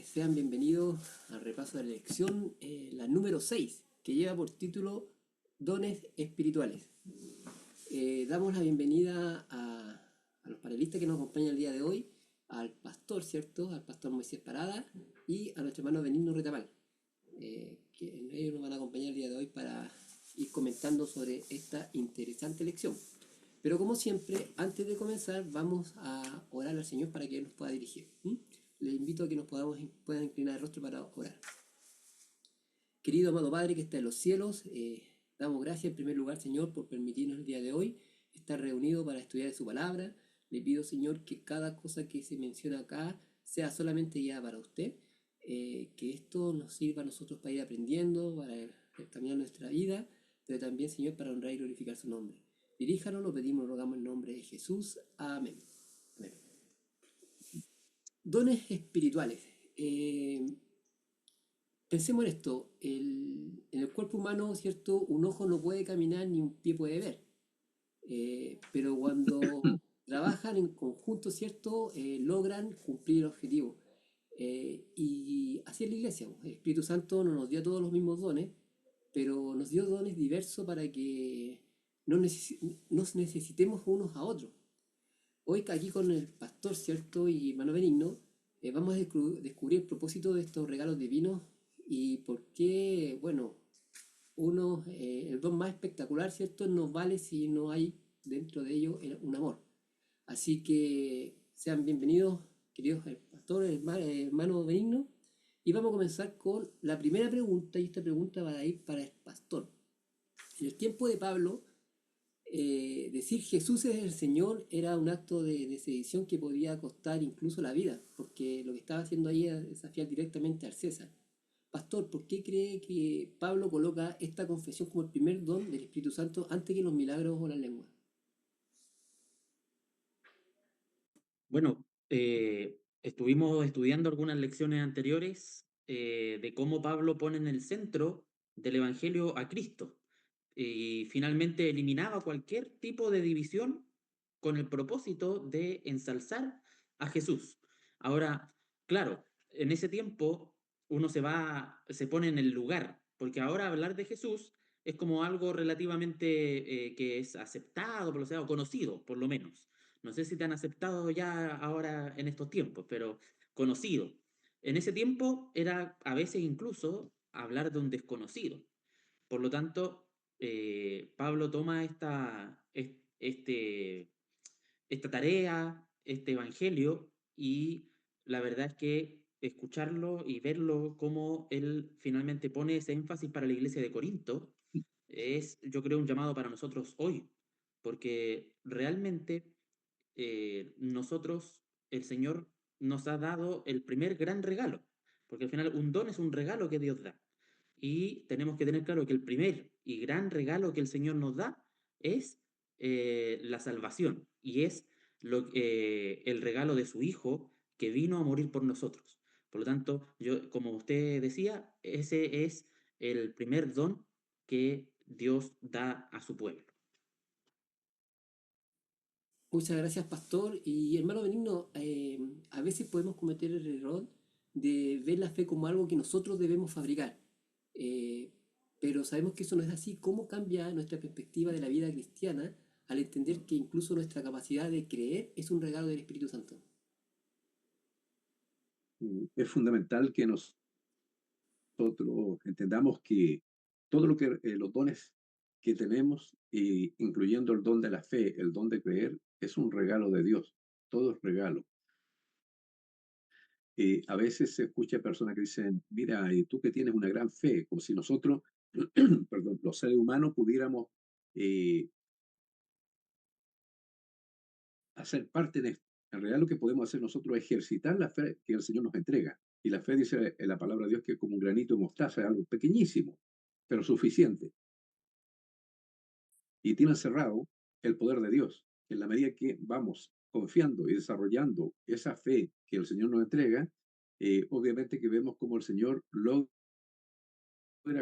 sean bienvenidos al repaso de la lección, la número 6, que lleva por título Dones Espirituales. Damos la bienvenida a los panelistas que nos acompañan el día de hoy, al pastor, ¿cierto? Al pastor Moisés Parada y a nuestro hermano Benigno Retamal, que ellos nos van a acompañar el día de hoy para ir comentando sobre esta interesante lección. Pero como siempre, antes de comenzar, vamos a orar al Señor para que Él nos pueda dirigir. Les invito a que puedan inclinar el rostro para orar. Querido amado Padre que está en los cielos, damos gracias en primer lugar, Señor, por permitirnos el día de hoy estar reunidos para estudiar su palabra. Le pido, Señor, que cada cosa que se menciona acá sea solamente ya para usted, que esto nos sirva a nosotros para ir aprendiendo, para caminar nuestra vida, pero también, Señor, para honrar y glorificar su nombre. Diríjanos, lo pedimos, lo rogamos en nombre de Jesús. Amén. Amén. Dones espirituales. Pensemos en esto, en el cuerpo humano, ¿cierto? Un ojo no puede caminar ni un pie puede ver. Pero cuando trabajan en conjunto, ¿cierto? Logran cumplir el objetivo. Y así es la iglesia. El Espíritu Santo no nos dio todos los mismos dones, pero nos dio dones diversos para que nos necesitemos unos a otros. Hoy aquí con el pastor, ¿cierto? Y hermano Benigno, vamos a descubrir el propósito de estos regalos divinos y por qué, bueno, el don más espectacular, ¿cierto? No vale si no hay dentro de ello un amor. Así que sean bienvenidos, queridos pastor, hermano Benigno, y vamos a comenzar con la primera pregunta, y esta pregunta va a ir para el pastor. En el tiempo de Pablo, decir Jesús es el Señor era un acto de sedición que podía costar incluso la vida, porque lo que estaba haciendo ahí era desafiar directamente al César. Pastor, ¿por qué cree que Pablo coloca esta confesión como el primer don del Espíritu Santo antes que los milagros o la lengua? Bueno, estuvimos estudiando algunas lecciones anteriores de cómo Pablo pone en el centro del Evangelio a Cristo y finalmente eliminaba cualquier tipo de división con el propósito de ensalzar a Jesús. Ahora, claro, en ese tiempo uno se pone en el lugar, porque ahora hablar de Jesús es como algo relativamente que es aceptado, por lo sea, o conocido, por lo menos. No sé si te han aceptado ya ahora en estos tiempos, pero conocido. En ese tiempo era a veces incluso hablar de un desconocido. Por lo tanto, Pablo toma esta tarea, este evangelio, y la verdad es que escucharlo y verlo cómo él finalmente pone ese énfasis para la iglesia de Corinto es, yo creo, un llamado para nosotros hoy, porque realmente nosotros, el Señor nos ha dado el primer gran regalo, porque al final un don es un regalo que Dios da. Y tenemos que tener claro que el primer y gran regalo que el Señor nos da es la salvación y es el regalo de su Hijo que vino a morir por nosotros. Por lo tanto, yo, como usted decía, ese es el primer don que Dios da a su pueblo. Muchas gracias, pastor. Y hermano Benigno, a veces podemos cometer el error de ver la fe como algo que nosotros debemos fabricar. Eh, pero sabemos que eso no es así. ¿Cómo cambia nuestra perspectiva de la vida cristiana al entender que incluso nuestra capacidad de creer es un regalo del Espíritu Santo? Es fundamental que nosotros entendamos que todo lo que los dones que tenemos, incluyendo el don de la fe, el don de creer, es un regalo de Dios. Todo es regalo. A veces se escucha personas que dicen, mira, tú que tienes una gran fe, como si nosotros, perdón, los seres humanos pudiéramos eh, hacer parte de esto. En realidad lo que podemos hacer nosotros es ejercitar la fe que el Señor nos entrega. Y la fe dice en la palabra de Dios que es como un granito de mostaza, es algo pequeñísimo, pero suficiente. Y tiene encerrado el poder de Dios. En la medida que vamos confiando y desarrollando esa fe que el Señor nos entrega, obviamente que vemos como el Señor logra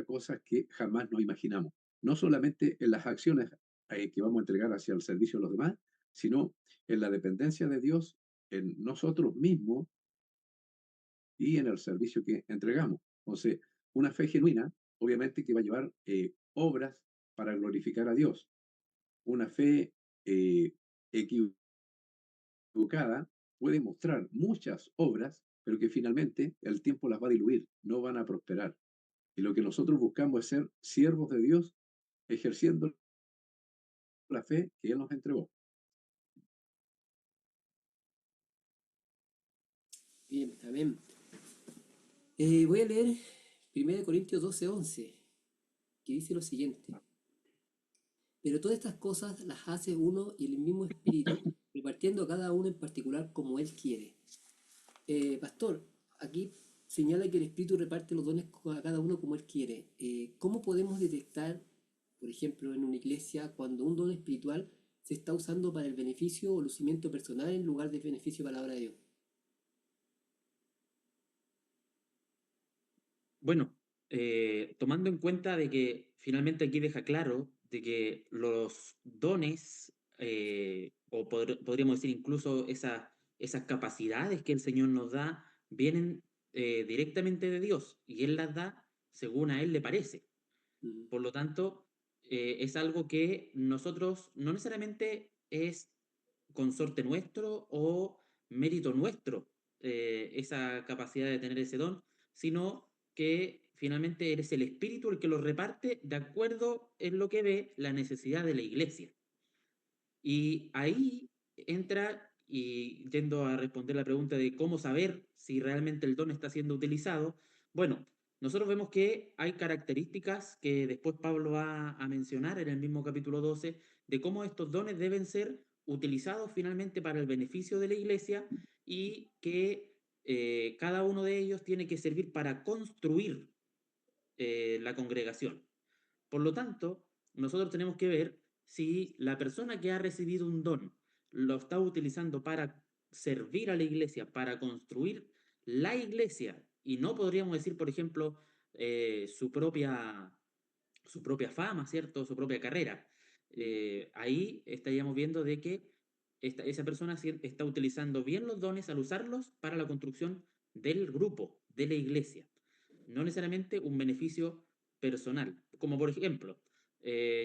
cosas que jamás nos imaginamos. No solamente en las acciones que vamos a entregar hacia el servicio de los demás, sino en la dependencia de Dios, en nosotros mismos, y en el servicio que entregamos. Entonces, una fe genuina, obviamente que va a llevar obras para glorificar a Dios. Una fe equivocada puede mostrar muchas obras, pero que finalmente el tiempo las va a diluir, no van a prosperar. Y lo que nosotros buscamos es ser siervos de Dios, ejerciendo la fe que Él nos entregó. Bien, amén. Voy a leer 1 Corintios 12:11, que dice lo siguiente. Pero todas estas cosas las hace uno y el mismo Espíritu, repartiendo a cada uno en particular como Él quiere. Pastor, aquí señala que el Espíritu reparte los dones a cada uno como Él quiere. ¿Cómo podemos detectar, por ejemplo, en una iglesia, cuando un don espiritual se está usando para el beneficio o lucimiento personal en lugar de beneficio para la obra de Dios? Bueno, tomando en cuenta de que finalmente aquí deja claro de que los dones, o podríamos decir incluso esas capacidades que el Señor nos da, vienen directamente de Dios y Él las da según a Él le parece. Mm, Por lo tanto, es algo que nosotros no necesariamente es consorte nuestro o mérito nuestro, esa capacidad de tener ese don, sino que finalmente eres el Espíritu el que lo reparte de acuerdo en lo que ve la necesidad de la iglesia. Y ahí entra, y yendo a responder la pregunta de cómo saber si realmente el don está siendo utilizado, bueno, nosotros vemos que hay características que después Pablo va a mencionar en el mismo capítulo 12, de cómo estos dones deben ser utilizados finalmente para el beneficio de la iglesia y que cada uno de ellos tiene que servir para construir la congregación. Por lo tanto, nosotros tenemos que ver si la persona que ha recibido un don lo está utilizando para servir a la iglesia, para construir la iglesia, y no podríamos decir, por ejemplo, su propia fama, ¿cierto? Su propia carrera. Ahí estaríamos viendo de que esa persona está utilizando bien los dones al usarlos para la construcción del grupo, de la iglesia. No necesariamente un beneficio personal. Como por ejemplo,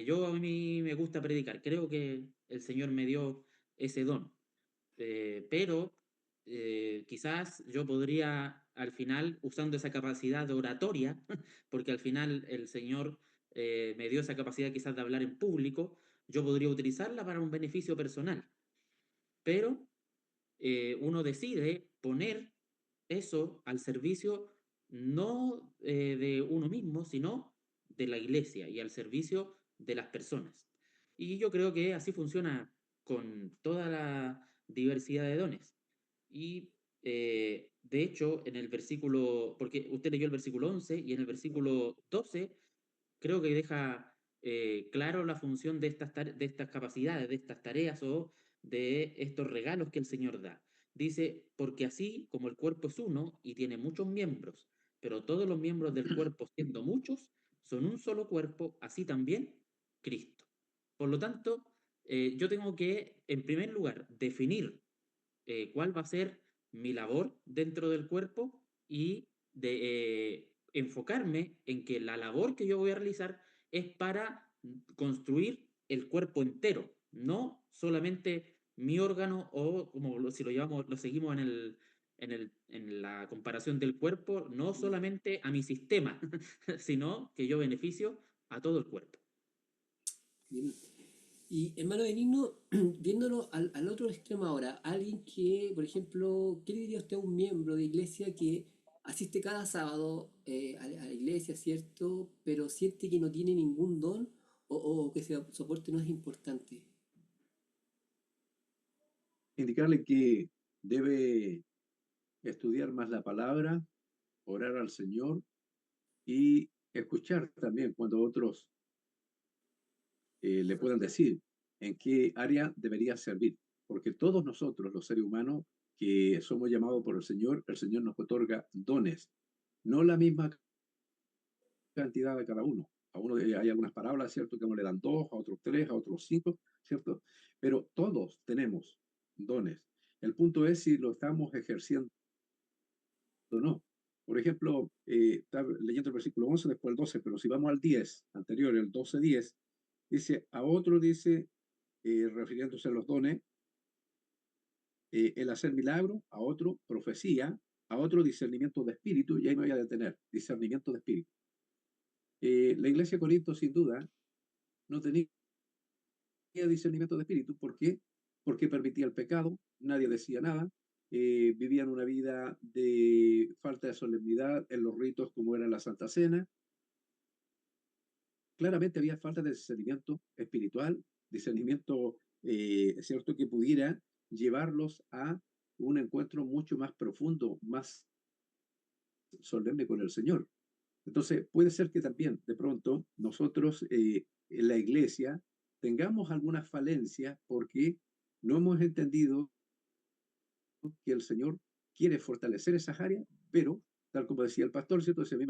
yo a mí me gusta predicar. Creo que el Señor me dio ese don. Pero quizás yo podría al final, usando esa capacidad de oratoria, porque al final el Señor me dio esa capacidad quizás de hablar en público, yo podría utilizarla para un beneficio personal. Pero uno decide poner eso al servicio no de uno mismo, sino de la iglesia y al servicio de las personas. Y yo creo que así funciona con toda la diversidad de dones. Y de hecho, en el versículo, porque usted leyó el versículo 11 y en el versículo 12 creo que deja claro la función de de estas capacidades, de estas tareas o de estos regalos que el Señor da. Dice, porque así como el cuerpo es uno y tiene muchos miembros, pero todos los miembros del cuerpo, siendo muchos, son un solo cuerpo, así también Cristo. Por lo tanto, yo tengo que, en primer lugar, definir cuál va a ser mi labor dentro del cuerpo y de enfocarme en que la labor que yo voy a realizar es para construir el cuerpo entero, no solamente mi órgano o como si lo llevamos, lo seguimos en la comparación del cuerpo, no solamente a mi sistema, sino que yo beneficio a todo el cuerpo. bien. Y hermano Benigno, viéndolo al otro extremo ahora, alguien que, por ejemplo, ¿qué le diría usted a un miembro de iglesia que asiste cada sábado a la iglesia, ¿cierto? Pero siente que no tiene ningún don o que ese soporte no es importante? Indicarle que debe estudiar más la palabra, orar al Señor y escuchar también cuando otros le puedan decir en qué área debería servir. Porque todos nosotros, los seres humanos que somos llamados por el Señor nos otorga dones, no la misma cantidad a cada uno. A uno hay algunas parábolas, ¿cierto? Que a uno le dan dos, a otros tres, a otros cinco, ¿cierto? Pero todos tenemos dones. El punto es si lo estamos ejerciendo no. Por ejemplo, está leyendo el versículo 11, después el 12, pero si vamos al 10, anterior, el 12:10, dice, a otro dice, refiriéndose a los dones, el hacer milagro, a otro profecía, a otro discernimiento de espíritu, y ahí me voy a detener, discernimiento de espíritu. La iglesia de Corinto, sin duda, no tenía discernimiento de espíritu. ¿Por qué? Porque permitía el pecado, nadie decía nada, vivían una vida de falta de solemnidad en los ritos como era la Santa Cena. Claramente había falta de discernimiento espiritual, discernimiento, cierto, que pudiera llevarlos a un encuentro mucho más profundo, más solemne con el Señor. Entonces, puede ser que también de pronto nosotros en la iglesia tengamos algunas falencias porque no hemos entendido que el Señor quiere fortalecer esas áreas, pero tal como decía el pastor, ¿cierto? Si a mí,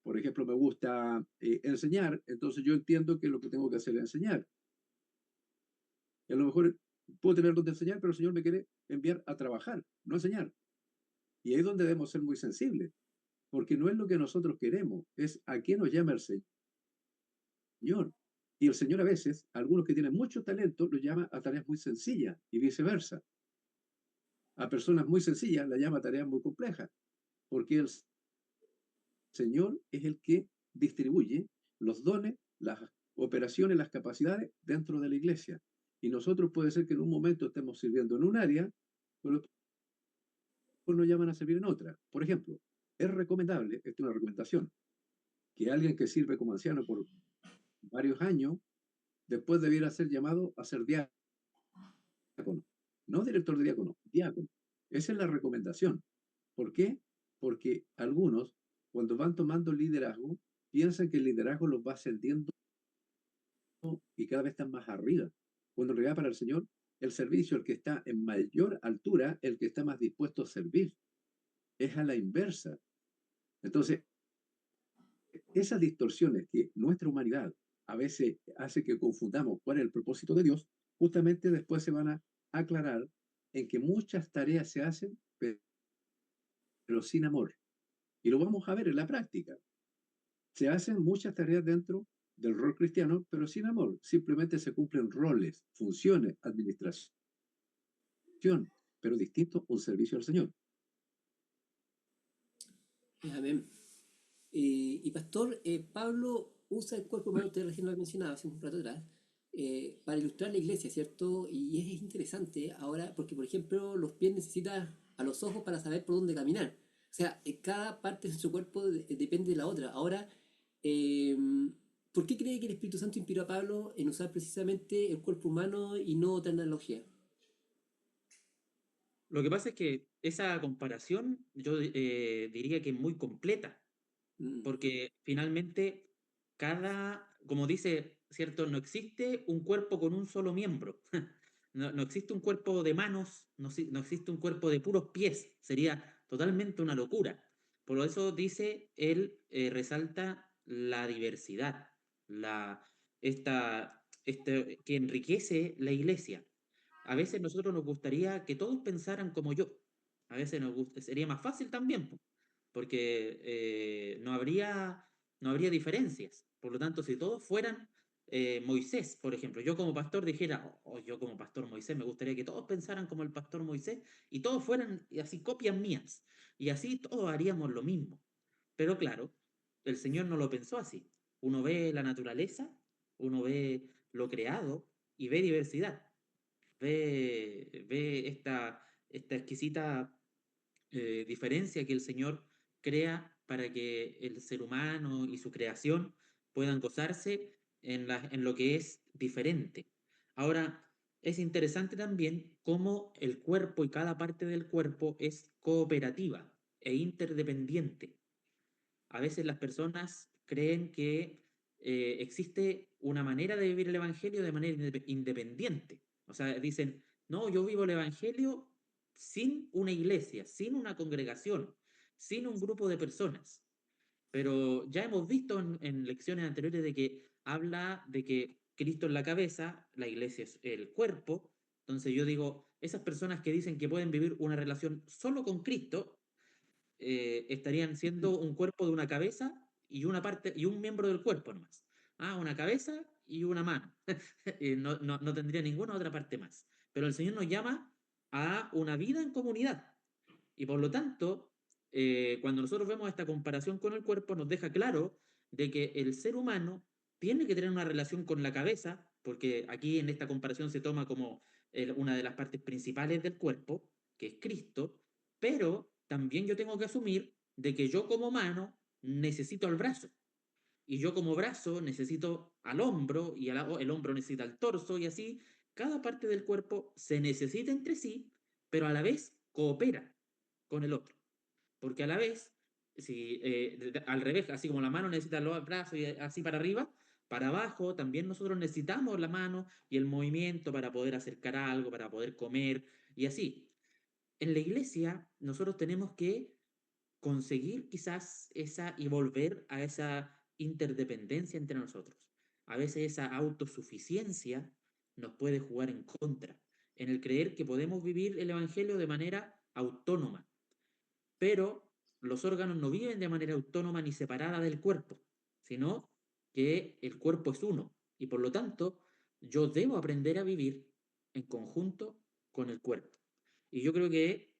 por ejemplo, me gusta enseñar, entonces yo entiendo que lo que tengo que hacer es enseñar. Y a lo mejor puedo tener donde enseñar, pero el Señor me quiere enviar a trabajar, no a enseñar. Y ahí es donde debemos ser muy sensibles, porque no es lo que nosotros queremos, es a qué nos llama el Señor. Y el Señor a veces, algunos que tienen mucho talento, los llama a tareas muy sencillas y viceversa. A personas muy sencillas las llama a tareas muy complejas, porque el Señor es el que distribuye los dones, las operaciones, las capacidades dentro de la iglesia. Y nosotros puede ser que en un momento estemos sirviendo en un área, pero después nos llaman a servir en otra. Por ejemplo, es recomendable, esta es una recomendación, que alguien que sirve como anciano por varios años, después debiera ser llamado a ser diácono. No director de diácono, diácono. Esa es la recomendación. ¿Por qué? Porque algunos, cuando van tomando liderazgo, piensan que el liderazgo los va ascendiendo y cada vez están más arriba. Cuando en realidad para el Señor, el servicio, el que está en mayor altura, el que está más dispuesto a servir. Es a la inversa. Entonces, esas distorsiones que nuestra humanidad a veces hace que confundamos cuál es el propósito de Dios, justamente después se van a aclarar en que muchas tareas se hacen, pero sin amor. Y lo vamos a ver en la práctica. Se hacen muchas tareas dentro del rol cristiano, pero sin amor. Simplemente se cumplen roles, funciones, administración, pero distinto un servicio al Señor. Amén. Y pastor, Pablo usa el cuerpo humano, usted recién lo mencionaba hace un rato atrás, para ilustrar la iglesia, ¿cierto? Y es interesante ahora, porque por ejemplo, los pies necesitan a los ojos para saber por dónde caminar. O sea, cada parte de su cuerpo depende de la otra. Ahora, eh, ¿por qué cree que el Espíritu Santo inspiró a Pablo en usar precisamente el cuerpo humano y no otra analogía? Lo que pasa es que esa comparación yo diría que es muy completa, Mm, porque finalmente como dice, ¿cierto? No existe un cuerpo con un solo miembro. No existe un cuerpo de manos, no existe un cuerpo de puros pies. Sería totalmente una locura. Por eso dice, él resalta la diversidad, que enriquece la iglesia. A veces nosotros nos gustaría que todos pensaran como yo. A veces sería más fácil también, po, porque no habría diferencias. Por lo tanto, si todos fueran Moisés, por ejemplo, yo como pastor dijera, yo como pastor Moisés, me gustaría que todos pensaran como el pastor Moisés y todos fueran así copias mías. Y así todos haríamos lo mismo. Pero claro, el Señor no lo pensó así. Uno ve la naturaleza, uno ve lo creado y ve diversidad. Ve esta exquisita diferencia que el Señor crea para que el ser humano y su creación puedan gozarse en lo que es diferente. Ahora, es interesante también cómo el cuerpo y cada parte del cuerpo es cooperativa e interdependiente. A veces las personas creen que existe una manera de vivir el Evangelio de manera independiente. O sea, dicen, no, yo vivo el Evangelio sin una iglesia, sin una congregación, sin un grupo de personas. Pero ya hemos visto en lecciones anteriores de que habla de que Cristo es la cabeza, la iglesia es el cuerpo. Entonces yo digo, esas personas que dicen que pueden vivir una relación solo con Cristo, estarían siendo un cuerpo de una cabeza y una parte y un miembro del cuerpo nomás. Ah, una cabeza y una mano. No tendría ninguna otra parte más. Pero el Señor nos llama a una vida en comunidad. Y por lo tanto, cuando nosotros vemos esta comparación con el cuerpo, nos deja claro de que el ser humano tiene que tener una relación con la cabeza, porque aquí en esta comparación se toma como una de las partes principales del cuerpo, que es Cristo, pero también yo tengo que asumir de que yo como mano necesito al brazo, y yo como brazo necesito al hombro, y el hombro necesita al torso, y así cada parte del cuerpo se necesita entre sí, pero a la vez coopera con el otro. Porque a la vez, si, al revés, así como la mano necesita los brazos y así para arriba, para abajo también nosotros necesitamos la mano y el movimiento para poder acercar algo, para poder comer y así. En la iglesia nosotros tenemos que conseguir quizás esa y volver a esa interdependencia entre nosotros. A veces esa autosuficiencia nos puede jugar en contra, en el creer que podemos vivir el Evangelio de manera autónoma, pero los órganos no viven de manera autónoma ni separada del cuerpo, sino que el cuerpo es uno y por lo tanto yo debo aprender a vivir en conjunto con el cuerpo. Y yo creo que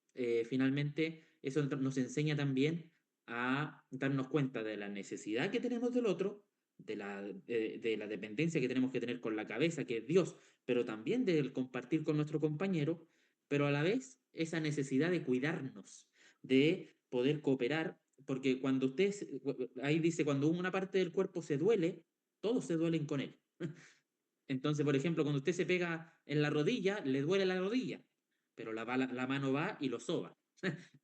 finalmente eso nos enseña también a darnos cuenta de la necesidad que tenemos del otro, de la dependencia que tenemos que tener con la cabeza, que es Dios, pero también del compartir con nuestro compañero, pero a la vez esa necesidad de cuidarnos, de poder cooperar, porque cuando ahí dice, cuando una parte del cuerpo se duele, todos se duelen con él. Entonces, por ejemplo, cuando usted se pega en la rodilla, le duele la rodilla, pero la mano va y lo soba.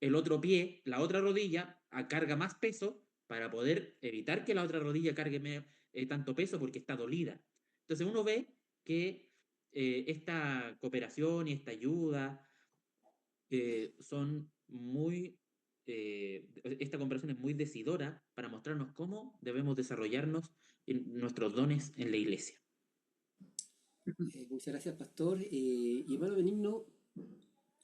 El otro pie, la otra rodilla, carga más peso para poder evitar que la otra rodilla cargue tanto peso porque está dolida. Entonces uno ve que esta cooperación y esta ayuda son muy, esta comparación es muy decidora para mostrarnos cómo debemos desarrollarnos en nuestros dones en la iglesia. Muchas gracias, Pastor. Y hermano Benigno,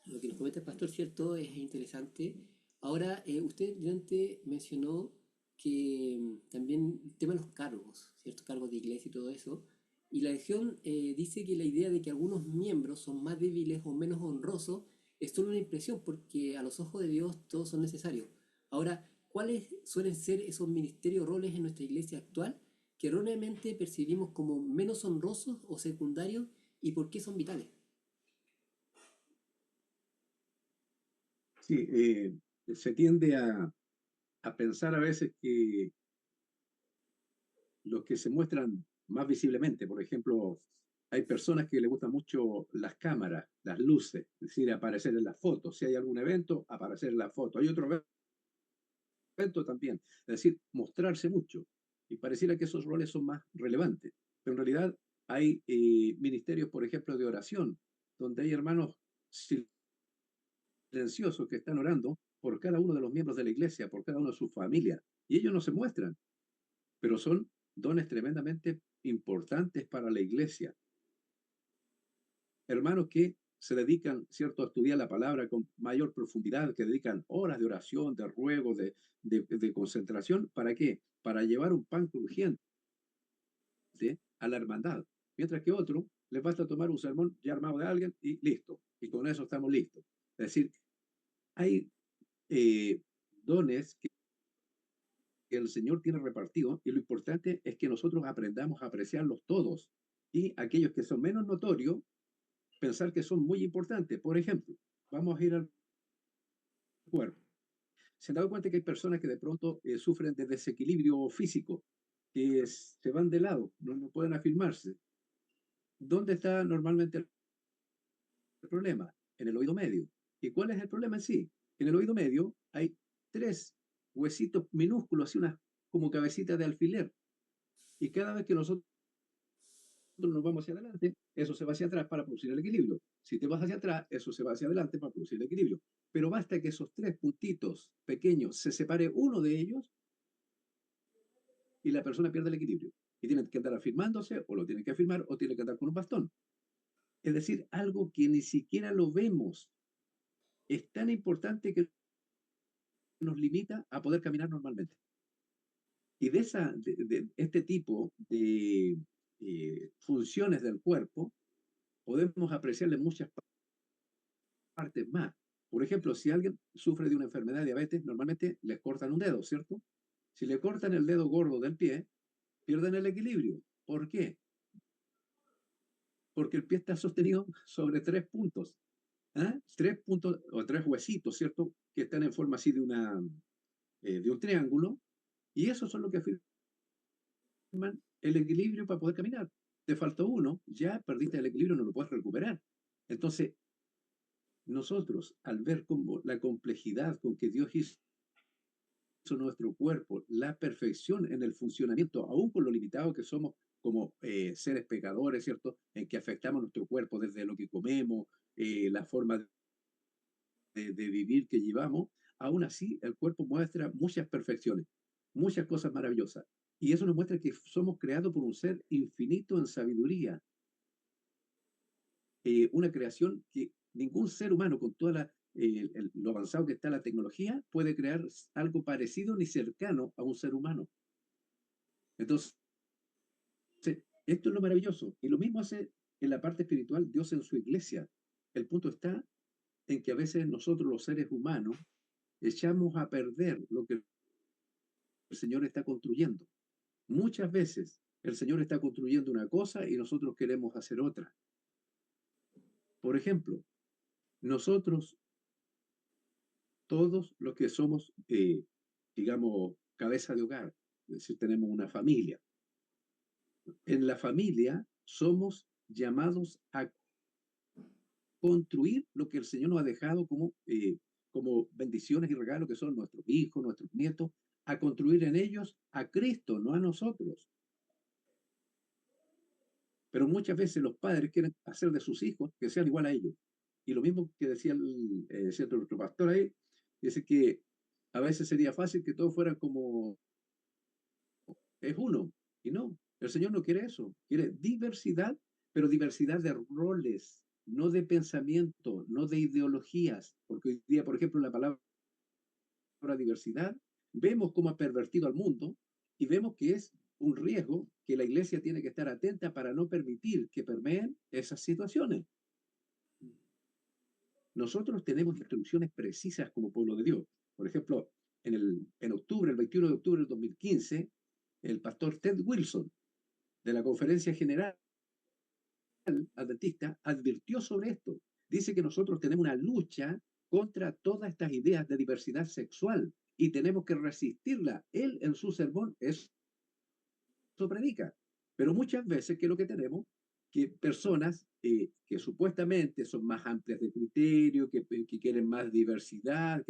lo que nos comenta el Pastor, cierto, es interesante. Ahora, usted delante mencionó que también el tema de los cargos, ¿cierto? Cargos de iglesia y todo eso. Y la legión dice que la idea de que algunos miembros son más débiles o menos honrosos es solo una impresión, porque a los ojos de Dios todos son necesarios. Ahora, ¿cuáles suelen ser esos ministerios o roles en nuestra iglesia actual que erróneamente percibimos como menos honrosos o secundarios y por qué son vitales? Sí, se tiende a pensar a veces que los que se muestran más visiblemente, por ejemplo, hay personas que les gustan mucho las cámaras, las luces, es decir, aparecer en las fotos. Si hay algún evento, aparecer en la foto. Hay otro evento también, es decir, mostrarse mucho. Y pareciera que esos roles son más relevantes. Pero en realidad hay ministerios, por ejemplo, de oración, donde hay hermanos silenciosos que están orando por cada uno de los miembros de la iglesia, por cada uno de sus familias. Y ellos no se muestran, pero son dones tremendamente importantes para la iglesia. Hermanos que se dedican, ¿cierto?, a estudiar la palabra con mayor profundidad, que dedican horas de oración, de ruego, de concentración. ¿Para qué? Para llevar un pan crujiente a la hermandad. Mientras que otro les basta tomar un sermón ya armado de alguien y listo. Y con eso estamos listos. Es decir, hay dones que el Señor tiene repartido y lo importante es que nosotros aprendamos a apreciarlos todos y aquellos que son menos notorios, pensar que son muy importantes. Por ejemplo, vamos a ir al cuerpo. ¿Se han dado cuenta que hay personas que de pronto sufren de desequilibrio físico, que se van de lado, no pueden afirmarse? ¿Dónde está normalmente el problema? En el oído medio. ¿Y cuál es el problema en sí? En el oído medio hay tres huesitos minúsculos, así unas como cabecitas de alfiler. Y cada vez que nosotros nos vamos hacia adelante, eso se va hacia atrás para producir el equilibrio. Si te vas hacia atrás, eso se va hacia adelante para producir el equilibrio. Pero basta que esos tres puntitos pequeños se separe uno de ellos y la persona pierde el equilibrio. Y tiene que andar afirmándose, o lo tiene que afirmar, o tiene que andar con un bastón. Es decir, algo que ni siquiera lo vemos. Es tan importante que nos limita a poder caminar normalmente. Y de este tipo de funciones del cuerpo, podemos apreciarle muchas partes más. Por ejemplo, si alguien sufre de una enfermedad de diabetes, normalmente les cortan un dedo, ¿cierto? Si le cortan el dedo gordo del pie, pierden el equilibrio. ¿Por qué? Porque el pie está sostenido sobre 3 puntos. ¿Ah? 3 puntos o 3 huesitos, ¿cierto? Que están en forma así de un triángulo. Y eso son lo que afirman el equilibrio para poder caminar. Te faltó uno, ya perdiste el equilibrio, no lo puedes recuperar. Entonces, nosotros, al ver como la complejidad con que Dios hizo nuestro cuerpo, la perfección en el funcionamiento, aún con lo limitado que somos como seres pecadores, ¿cierto? En que afectamos nuestro cuerpo desde lo que comemos, la forma de vivir que llevamos, aún así el cuerpo muestra muchas perfecciones, muchas cosas maravillosas. Y eso nos muestra que somos creados por un ser infinito en sabiduría, una creación que ningún ser humano, con toda lo avanzado que está la tecnología, puede crear algo parecido ni cercano a un ser humano. Entonces, esto es lo maravilloso. Y lo mismo hace en la parte espiritual Dios en su iglesia. El punto está en que a veces nosotros los seres humanos echamos a perder lo que el Señor está construyendo. Muchas veces el Señor está construyendo una cosa y nosotros queremos hacer otra. Por ejemplo, nosotros, todos los que somos, digamos, cabeza de hogar, es decir, tenemos una familia. En la familia somos llamados a construir lo que el Señor nos ha dejado como bendiciones y regalos que son nuestros hijos, nuestros nietos, a construir en ellos a Cristo, no a nosotros. Pero muchas veces los padres quieren hacer de sus hijos que sean igual a ellos. Y lo mismo que decía cierto nuestro pastor ahí, dice que a veces sería fácil que todos fueran como es uno. Y no, el Señor no quiere eso. Quiere diversidad, pero diversidad de roles, no de pensamiento, no de ideologías. Porque hoy día, por ejemplo, la palabra diversidad, vemos cómo ha pervertido al mundo y vemos que es un riesgo que la iglesia tiene que estar atenta para no permitir que permeen esas situaciones. Nosotros tenemos instrucciones precisas como pueblo de Dios. Por ejemplo, en octubre, el 21 de octubre del 2015, el pastor Ted Wilson, de la Conferencia General Adventista, advirtió sobre esto. Dice que nosotros tenemos una lucha contra todas estas ideas de diversidad sexual y tenemos que resistirla. Él en su sermón eso predica. Pero muchas veces, ¿qué es lo que tenemos? Que personas que supuestamente son más amplias de criterio, que quieren más diversidad,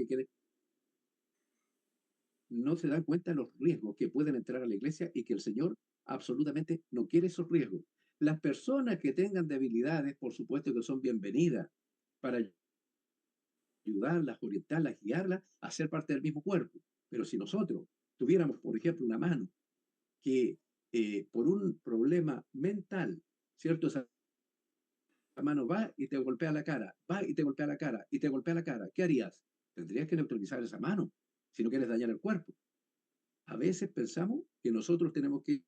no se dan cuenta de los riesgos que pueden entrar a la iglesia y que el Señor absolutamente no quiere esos riesgos. Las personas que tengan debilidades, por supuesto que son bienvenidas para ayudarlas, orientarlas, guiarlas a ser parte del mismo cuerpo. Pero si nosotros tuviéramos, por ejemplo, una mano que por un problema mental, ¿cierto? Esa mano va y te golpea la cara, va y te golpea la cara, y te golpea la cara. ¿Qué harías? Tendrías que neutralizar esa mano si no quieres dañar el cuerpo. A veces pensamos que nosotros tenemos que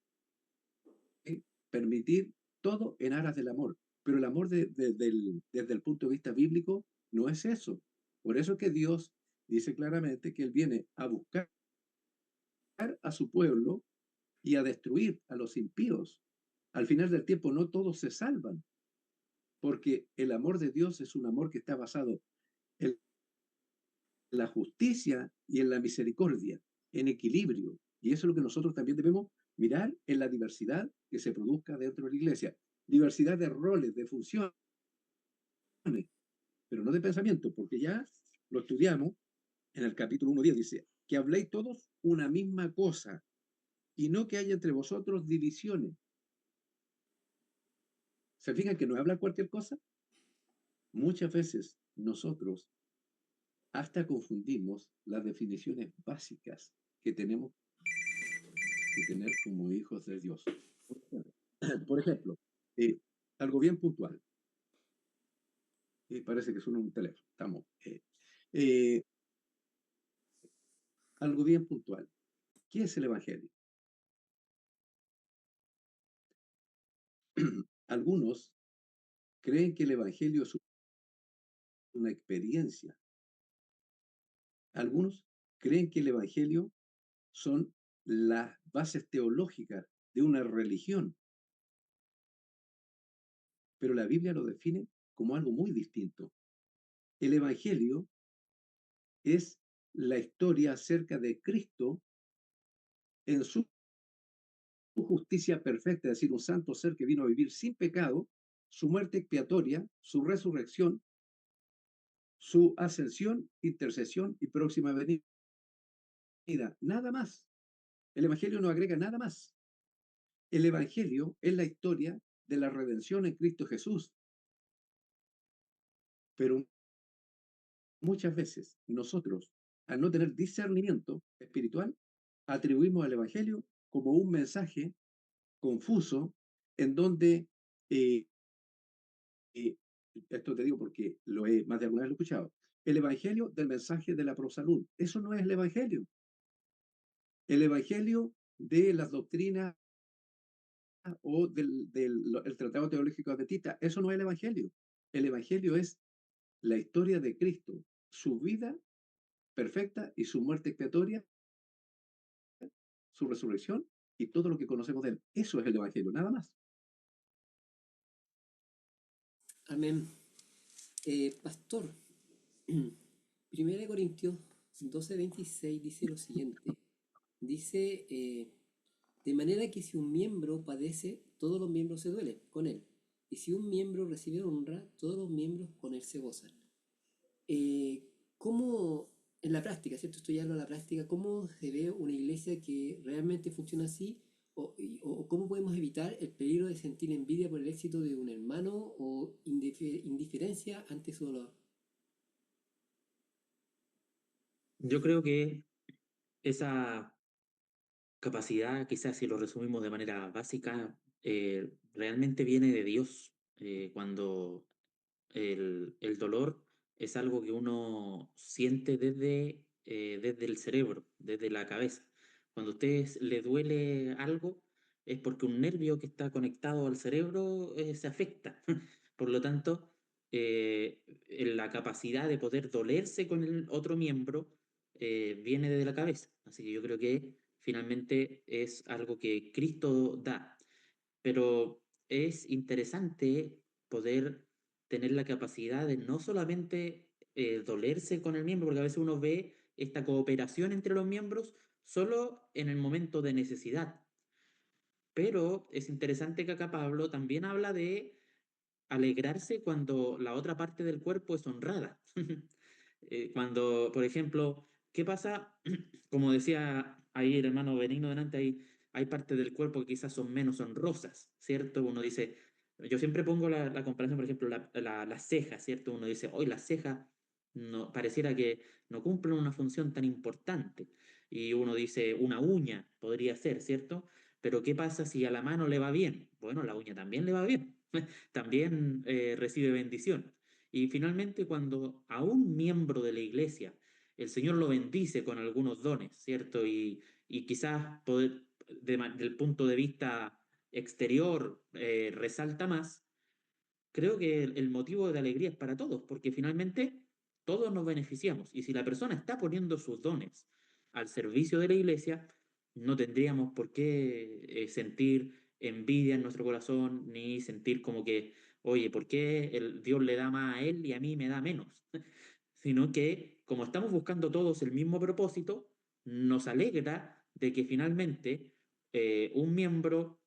permitir todo en aras del amor, pero el amor desde el punto de vista bíblico no es eso. Por eso que Dios dice claramente que Él viene a buscar a su pueblo y a destruir a los impíos. Al final del tiempo no todos se salvan, porque el amor de Dios es un amor que está basado en la justicia y en la misericordia, en equilibrio. Y eso es lo que nosotros también debemos mirar en la diversidad que se produzca dentro de la iglesia. Diversidad de roles, de funciones, pero no de pensamiento, porque ya lo estudiamos en el capítulo 1.10, dice, que habléis todos una misma cosa y no que haya entre vosotros divisiones. ¿Se fijan que no habla cualquier cosa? Muchas veces nosotros hasta confundimos las definiciones básicas que tenemos que tener como hijos de Dios. Por ejemplo, algo bien puntual. Parece que suena un teléfono. Estamos. algo bien puntual. ¿Qué es el Evangelio? Algunos creen que el Evangelio es una experiencia. Algunos creen que el Evangelio son las bases teológicas de una religión, pero la Biblia lo define como algo muy distinto. El Evangelio es la historia acerca de Cristo en su justicia perfecta, es decir, un santo ser que vino a vivir sin pecado, su muerte expiatoria, su resurrección, su ascensión, intercesión y próxima venida. Nada más. El Evangelio no agrega nada más. El Evangelio es la historia de la redención en Cristo Jesús, pero muchas veces nosotros, al no tener discernimiento espiritual, atribuimos al Evangelio como un mensaje confuso en donde, eh, eh, esto te digo porque más de alguna vez lo he escuchado, el Evangelio del mensaje de la prosalud. Eso no es el Evangelio. El Evangelio de las doctrinas o el Tratado Teológico de Tita, eso no es el Evangelio. El Evangelio es la historia de Cristo, su vida perfecta y su muerte expiatoria, su resurrección y todo lo que conocemos de él. Eso es el Evangelio, nada más. Amén. Pastor, 1 Corintios 12:26 dice lo siguiente. Dice, de manera que si un miembro padece, todos los miembros se duelen con él. Y si un miembro recibe honra, todos los miembros con él se gozan. ¿Cómo, en la práctica, ¿cierto? Esto ya hablo de la práctica, cómo se ve una iglesia que realmente funciona así? O cómo podemos evitar el peligro de sentir envidia por el éxito de un hermano o indiferencia ante su dolor? Yo creo que esa capacidad, quizás si lo resumimos de manera básica, realmente viene de Dios. Cuando el dolor es algo que uno siente desde el cerebro, desde la cabeza. Cuando a usted le duele algo, es porque un nervio que está conectado al cerebro se afecta. Por lo tanto, la capacidad de poder dolerse con el otro miembro viene desde la cabeza. Así que yo creo que finalmente es algo que Cristo da. Pero es interesante poder tener la capacidad de no solamente dolerse con el miembro, porque a veces uno ve esta cooperación entre los miembros solo en el momento de necesidad. Pero es interesante que acá Pablo también habla de alegrarse cuando la otra parte del cuerpo es honrada. Cuando, por ejemplo, ¿qué pasa? Como decía ahí el hermano Benigno delante, hay partes del cuerpo que quizás son menos honrosas, ¿cierto? Uno dice, yo siempre pongo la comparación, por ejemplo, las cejas, ¿cierto? Uno dice, hoy las cejas no, pareciera que no cumplen una función tan importante. Y uno dice, una uña podría ser, ¿cierto? Pero ¿qué pasa si a la mano le va bien? Bueno, la uña también le va bien, también recibe bendición. Y finalmente, cuando a un miembro de la iglesia el Señor lo bendice con algunos dones, ¿cierto? Y quizás del punto de vista exterior resalta más, creo que el motivo de alegría es para todos, porque finalmente todos nos beneficiamos. Y si la persona está poniendo sus dones al servicio de la iglesia, no tendríamos por qué sentir envidia en nuestro corazón, ni sentir como que, oye, ¿por qué Dios le da más a él y a mí me da menos? Sino que como estamos buscando todos el mismo propósito, nos alegra de que finalmente un miembro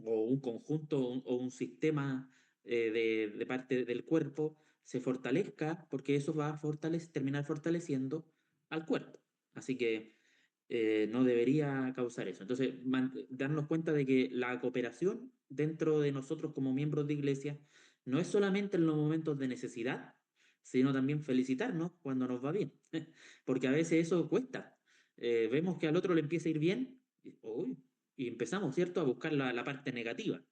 o un conjunto o un sistema de parte del cuerpo se fortalezca, porque eso va a terminar fortaleciendo al cuerpo. Así que no debería causar eso. Entonces, darnos cuenta de que la cooperación dentro de nosotros como miembros de iglesia no es solamente en los momentos de necesidad, sino también felicitarnos cuando nos va bien, porque a veces eso cuesta. Vemos que al otro le empieza a ir bien, uy, y empezamos, ¿cierto?, a buscar la parte negativa,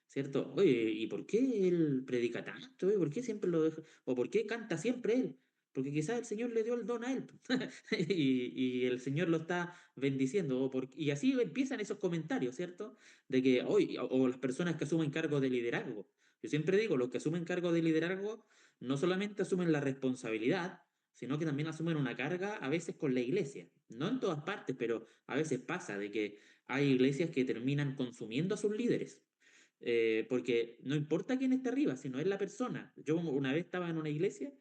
¿cierto? Oye, ¿y por qué él predica tanto? ¿Por qué siempre lo deja? ¿O por qué canta siempre él? porque quizás el Señor le dio el don a él y el Señor lo está bendiciendo. Y así empiezan esos comentarios, ¿cierto? De que hoy, o las personas que asumen cargo de liderazgo. Yo siempre digo, los que asumen cargo de liderazgo no solamente asumen la responsabilidad, sino que también asumen una carga a veces con la iglesia. No en todas partes, pero a veces pasa de que hay iglesias que terminan consumiendo a sus líderes. Porque no importa quién esté arriba, sino es la persona. Yo una vez estaba en una iglesia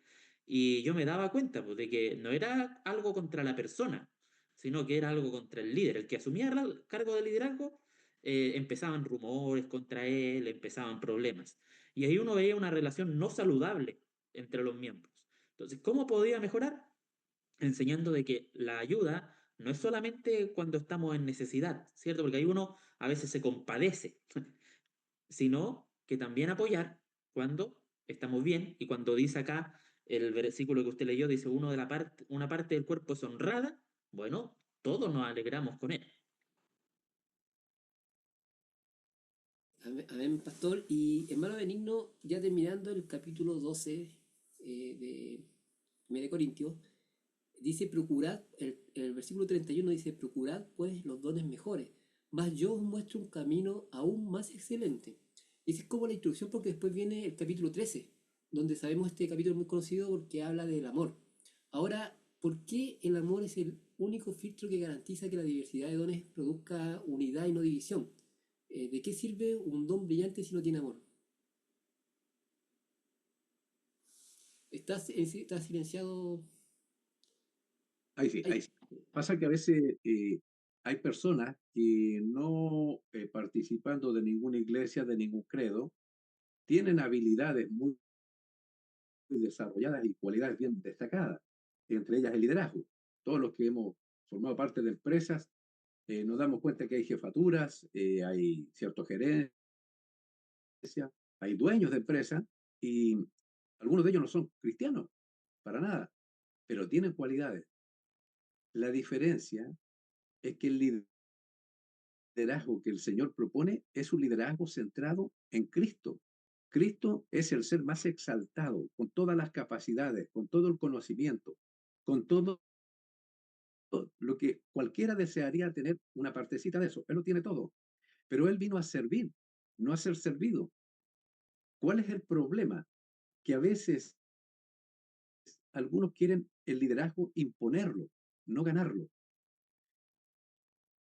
y yo me daba cuenta pues, de que no era algo contra la persona, sino que era algo contra el líder. El que asumía el cargo de liderazgo, empezaban rumores contra él, empezaban problemas. Y ahí uno veía una relación no saludable entre los miembros. Entonces, ¿cómo podía mejorar? Enseñando de que la ayuda no es solamente cuando estamos en necesidad, ¿cierto? Porque ahí uno a veces se compadece, sino que también apoyar cuando estamos bien. Y cuando dice acá el versículo que usted leyó, dice una parte del cuerpo es honrada, bueno, todos nos alegramos con él. Amén, pastor. Y hermano Benigno, ya terminando el capítulo 12 de 1 Corintios, dice, procurad, el versículo 31 dice, procurad pues los dones mejores, mas yo os muestro un camino aún más excelente. Y esa es como la introducción, porque después viene el capítulo 13, donde sabemos este capítulo muy conocido porque habla del amor. Ahora, ¿por qué el amor es el único filtro que garantiza que la diversidad de dones produzca unidad y no división? ¿De qué sirve un don brillante si no tiene amor? ¿Estás silenciado? Ahí sí, ahí Ahí. sí. Pasa que a veces hay personas que no participando de ninguna iglesia, de ningún credo, tienen habilidades muy desarrolladas y cualidades bien destacadas, entre ellas el liderazgo. Todos los que hemos formado parte de empresas nos damos cuenta que hay jefaturas, hay ciertos gerencias, hay dueños de empresas y algunos de ellos no son cristianos, para nada, pero tienen cualidades. La diferencia es que el liderazgo que el Señor propone es un liderazgo centrado en Cristo. Cristo es el ser más exaltado, con todas las capacidades, con todo el conocimiento, con todo lo que cualquiera desearía tener una partecita de eso. Él lo tiene todo, pero Él vino a servir, no a ser servido. ¿Cuál es el problema? Que a veces algunos quieren el liderazgo imponerlo, no ganarlo.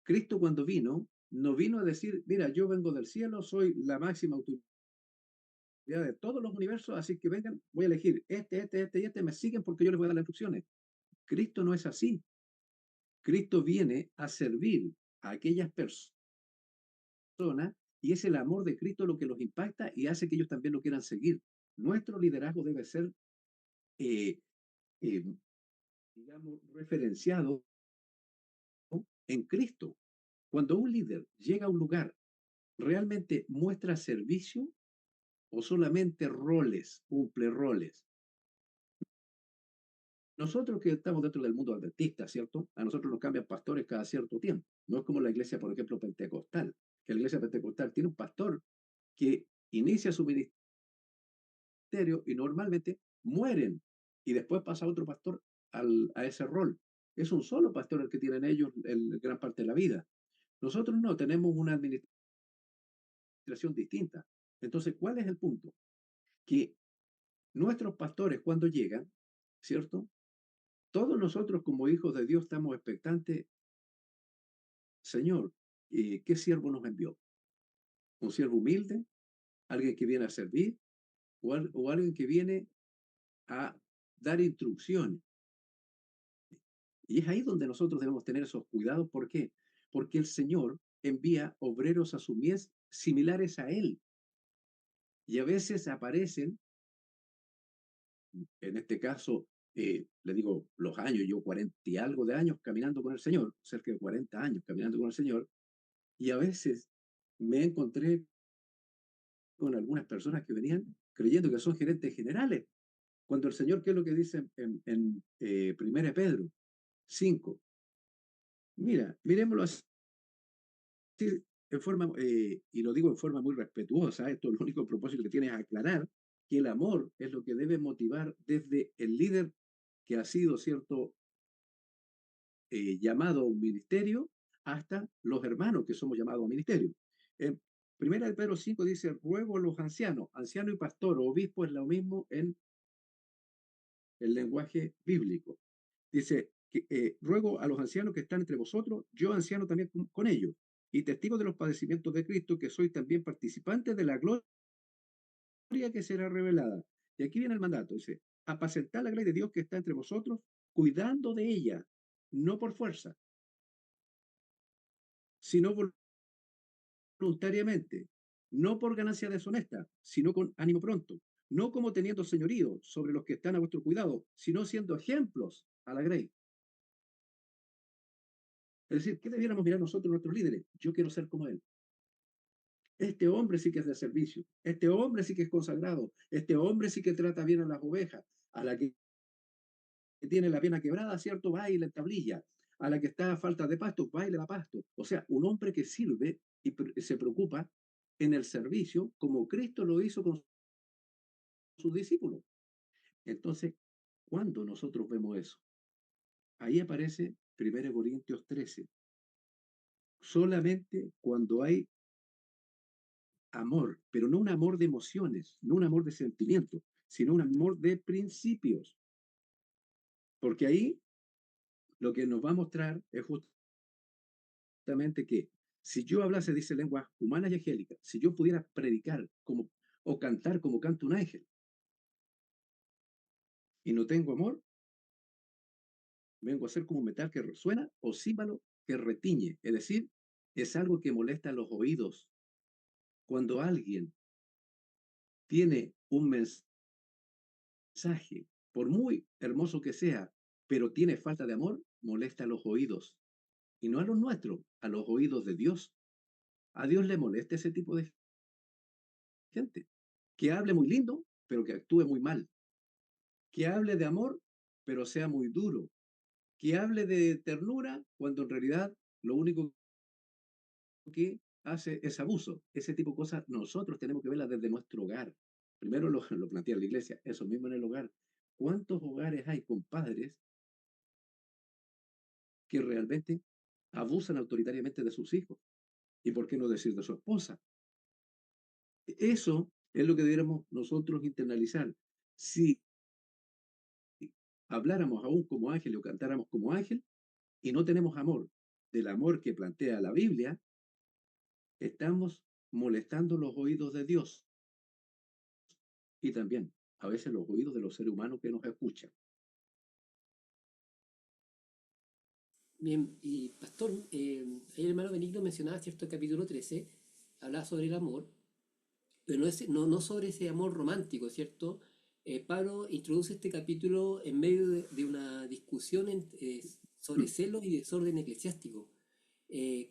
Cristo cuando vino, no vino a decir, mira, yo vengo del cielo, soy la máxima autoridad de todos los universos, así que vengan, voy a elegir este y este, me siguen porque yo les voy a dar las instrucciones. Cristo no es así. Cristo viene a servir a aquellas personas y es el amor de Cristo lo que los impacta y hace que ellos también lo quieran seguir. Nuestro liderazgo debe ser, eh, eh, digamos, referenciado en Cristo. Cuando un líder llega a un lugar, ¿realmente muestra servicio o solamente roles, cumple roles? Nosotros que estamos dentro del mundo adventista, ¿cierto? A nosotros nos cambian pastores cada cierto tiempo. No es como la iglesia, por ejemplo, pentecostal, que la iglesia pentecostal tiene un pastor que inicia su ministerio y normalmente mueren y después pasa otro pastor a ese rol. Es un solo pastor el que tienen ellos gran parte de la vida. Nosotros no, tenemos una administración distinta. Entonces, ¿cuál es el punto? Que nuestros pastores cuando llegan, ¿cierto? Todos nosotros como hijos de Dios estamos expectantes. Señor, ¿qué siervo nos envió? ¿Un siervo humilde? ¿Alguien que viene a servir? ¿O alguien que viene a dar instrucciones? Y es ahí donde nosotros debemos tener esos cuidados. ¿Por qué? Porque el Señor envía obreros a su mies similares a Él. Y a veces aparecen, en este caso, le digo los años, yo 40 y algo de años caminando con el Señor, cerca de 40 años caminando con el Señor, y a veces me encontré con algunas personas que venían creyendo que son gerentes generales, cuando el Señor, ¿qué es lo que dice en 1 Pedro 5? Mira, miremoslo así, en forma, y lo digo en forma muy respetuosa, esto el único propósito que tiene es aclarar que el amor es lo que debe motivar desde el líder que ha sido, ¿cierto?, llamado a un ministerio, hasta los hermanos que somos llamados a un ministerio. En Primera de Pedro 5 dice, ruego a los ancianos, anciano y pastor o obispo es lo mismo en el lenguaje bíblico. Dice, que, ruego a los ancianos que están entre vosotros, yo anciano también con ellos, y testigo de los padecimientos de Cristo, que soy también participante de la gloria que será revelada. Y aquí viene el mandato, dice, apacentar la grey de Dios que está entre vosotros, cuidando de ella, no por fuerza, sino voluntariamente, no por ganancia deshonesta, sino con ánimo pronto, no como teniendo señorío sobre los que están a vuestro cuidado, sino siendo ejemplos a la grey. Es decir, ¿qué debiéramos mirar nosotros, nuestros líderes? Yo quiero ser como él. Este hombre sí que es de servicio, este hombre sí que es consagrado, este hombre sí que trata bien a las ovejas, a la que tiene la pierna quebrada, ¿cierto? Baila en tablilla, a la que está a falta de pasto, baila a pasto. O sea, un hombre que sirve y se preocupa en el servicio como Cristo lo hizo con sus discípulos. Entonces, ¿cuándo nosotros vemos eso? Ahí aparece 1 Corintios 13. Solamente cuando hay amor, pero no un amor de emociones, no un amor de sentimientos, sino un amor de principios. Porque ahí lo que nos va a mostrar es justamente que si yo hablase, dice, lenguas humanas y angélicas, si yo pudiera predicar como, o cantar como canta un ángel y no tengo amor, vengo a ser como un metal que resuena o címbalo que retiñe. Es decir, es algo que molesta los oídos. Cuando alguien tiene un mensaje, por muy hermoso que sea, pero tiene falta de amor, molesta a los oídos. Y no a los nuestros, a los oídos de Dios. A Dios le molesta ese tipo de gente. Que hable muy lindo, pero que actúe muy mal. Que hable de amor, pero sea muy duro. Que hable de ternura, cuando en realidad lo único que hace es abuso. Ese tipo de cosas nosotros tenemos que verlas desde nuestro hogar. Primero lo plantea la iglesia, eso mismo en el hogar. ¿Cuántos hogares hay con padres que realmente abusan autoritariamente de sus hijos? ¿Y por qué no decir de su esposa? Eso es lo que deberíamos nosotros internalizar. Si habláramos aún como ángel o cantáramos como ángel y no tenemos amor, del amor que plantea la Biblia, estamos molestando los oídos de Dios y también a veces los oídos de los seres humanos que nos escuchan. Bien, y pastor, ahí el hermano Benigno mencionaba, ¿cierto? El capítulo 13 hablaba sobre el amor, pero no sobre ese amor romántico, ¿cierto? Pablo introduce este capítulo en medio de una discusión sobre celos y desorden eclesiástico.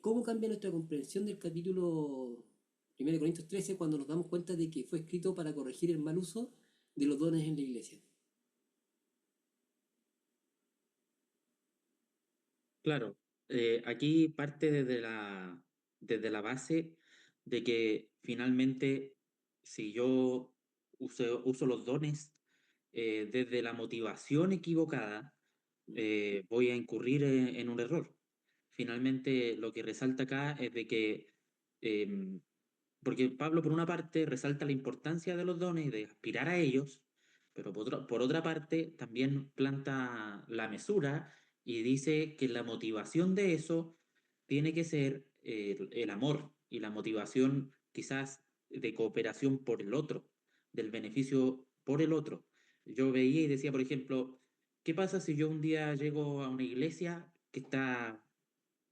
¿Cómo cambia nuestra comprensión del capítulo 1 Corintios 13 cuando nos damos cuenta de que fue escrito para corregir el mal uso de los dones en la iglesia? Claro, aquí parte desde la base de que finalmente si yo uso los dones desde la motivación equivocada, voy a incurrir en un error. Finalmente lo que resalta acá es de que, em, porque Pablo por una parte resalta la importancia de los dones y de aspirar a ellos, pero por otra parte también planta la mesura y dice que la motivación de eso tiene que ser el amor y la motivación quizás de cooperación por el otro, del beneficio por el otro. Yo veía y decía, por ejemplo, ¿qué pasa si yo un día llego a una iglesia que está,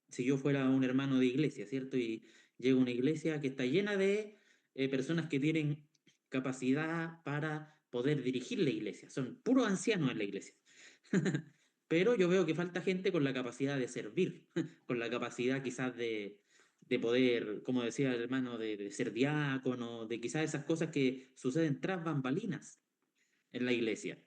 si yo fuera un hermano de iglesia, ¿cierto? Y llego a una iglesia que está llena de personas que tienen capacidad para poder dirigir la iglesia, son puros ancianos en la iglesia. Pero yo veo que falta gente con la capacidad de servir, con la capacidad quizás de poder, como decía el hermano, de ser diácono, de quizás esas cosas que suceden tras bambalinas en la iglesia.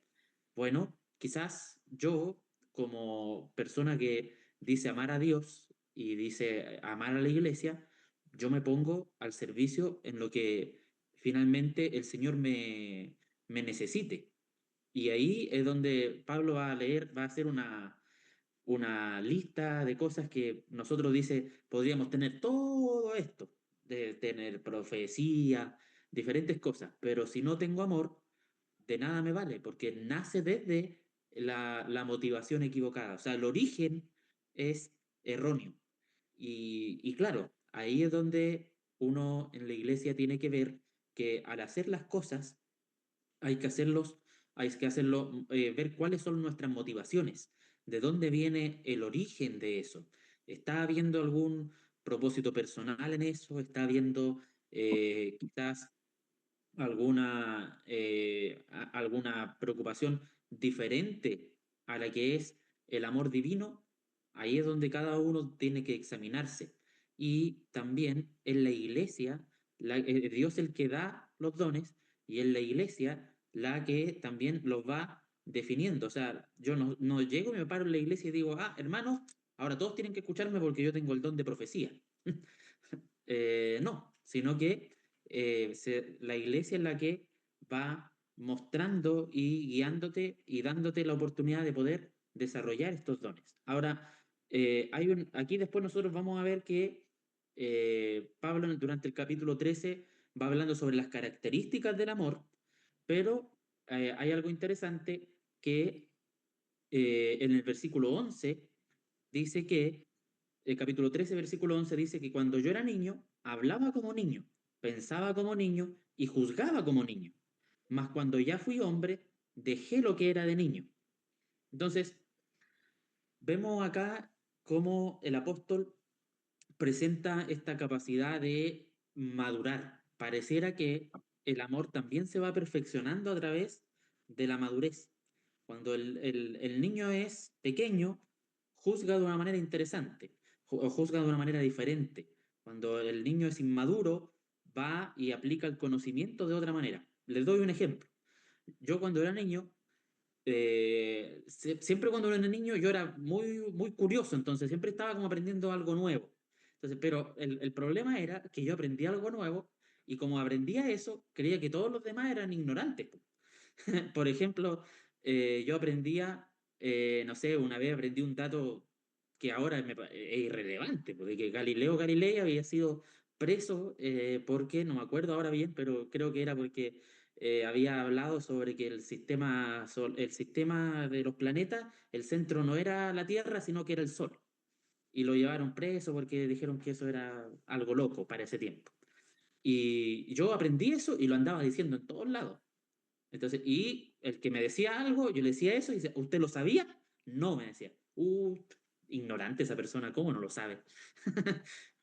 Bueno, quizás yo, como persona que dice amar a Dios y dice amar a la iglesia, yo me pongo al servicio en lo que finalmente el Señor me necesite. Y ahí es donde Pablo va a leer, va a hacer una lista de cosas que nosotros dice, podríamos tener todo esto, de tener profecía, diferentes cosas, pero si no tengo amor, de nada me vale, porque nace desde la motivación equivocada, o sea, el origen es erróneo. Y claro, ahí es donde uno en la iglesia tiene que ver que al hacer las cosas, hay que hacerlos, hay que hacerlo, ver cuáles son nuestras motivaciones, de dónde viene el origen de eso. ¿Está habiendo algún propósito personal en eso? ¿Está habiendo quizás alguna preocupación diferente a la que es el amor divino? Ahí es donde cada uno tiene que examinarse. Y también en la iglesia, Dios el que da los dones y en la iglesia la que también los va definiendo. O sea, yo no llego y me paro en la iglesia y digo, hermanos, ahora todos tienen que escucharme porque yo tengo el don de profecía. No, sino que la iglesia es la que va mostrando y guiándote y dándote la oportunidad de poder desarrollar estos dones. Ahora, aquí después nosotros vamos a ver que Pablo durante el capítulo 13 va hablando sobre las características del amor, pero hay algo interesante que en el versículo 11 dice que el capítulo 13, versículo 11 dice que cuando yo era niño, hablaba como niño, pensaba como niño y juzgaba como niño. Mas cuando ya fui hombre, dejé lo que era de niño. Entonces, vemos acá cómo el apóstol presenta esta capacidad de madurar. Pareciera que el amor también se va perfeccionando a través de la madurez. Cuando el niño es pequeño, juzga de una manera interesante o juzga de una manera diferente. Cuando el niño es inmaduro, va y aplica el conocimiento de otra manera. Les doy un ejemplo. Yo cuando era niño, siempre cuando era niño yo era muy curioso, entonces siempre estaba como aprendiendo algo nuevo. Entonces, pero el problema era que yo aprendía algo nuevo y como aprendía eso, creía que todos los demás eran ignorantes. Por ejemplo, yo aprendía, no sé, una vez aprendí un dato que ahora es irrelevante, porque que Galileo Galilei había sido preso porque, no me acuerdo ahora bien, pero creo que era porque había hablado sobre que el sistema de los planetas, el centro no era la Tierra, sino que era el Sol. Y lo llevaron preso porque dijeron que eso era algo loco para ese tiempo. Y yo aprendí eso y lo andaba diciendo en todos lados. Entonces, y el que me decía algo, yo le decía eso y dice, ¿usted lo sabía? No, me decía. Ignorante esa persona, ¿cómo no lo sabe?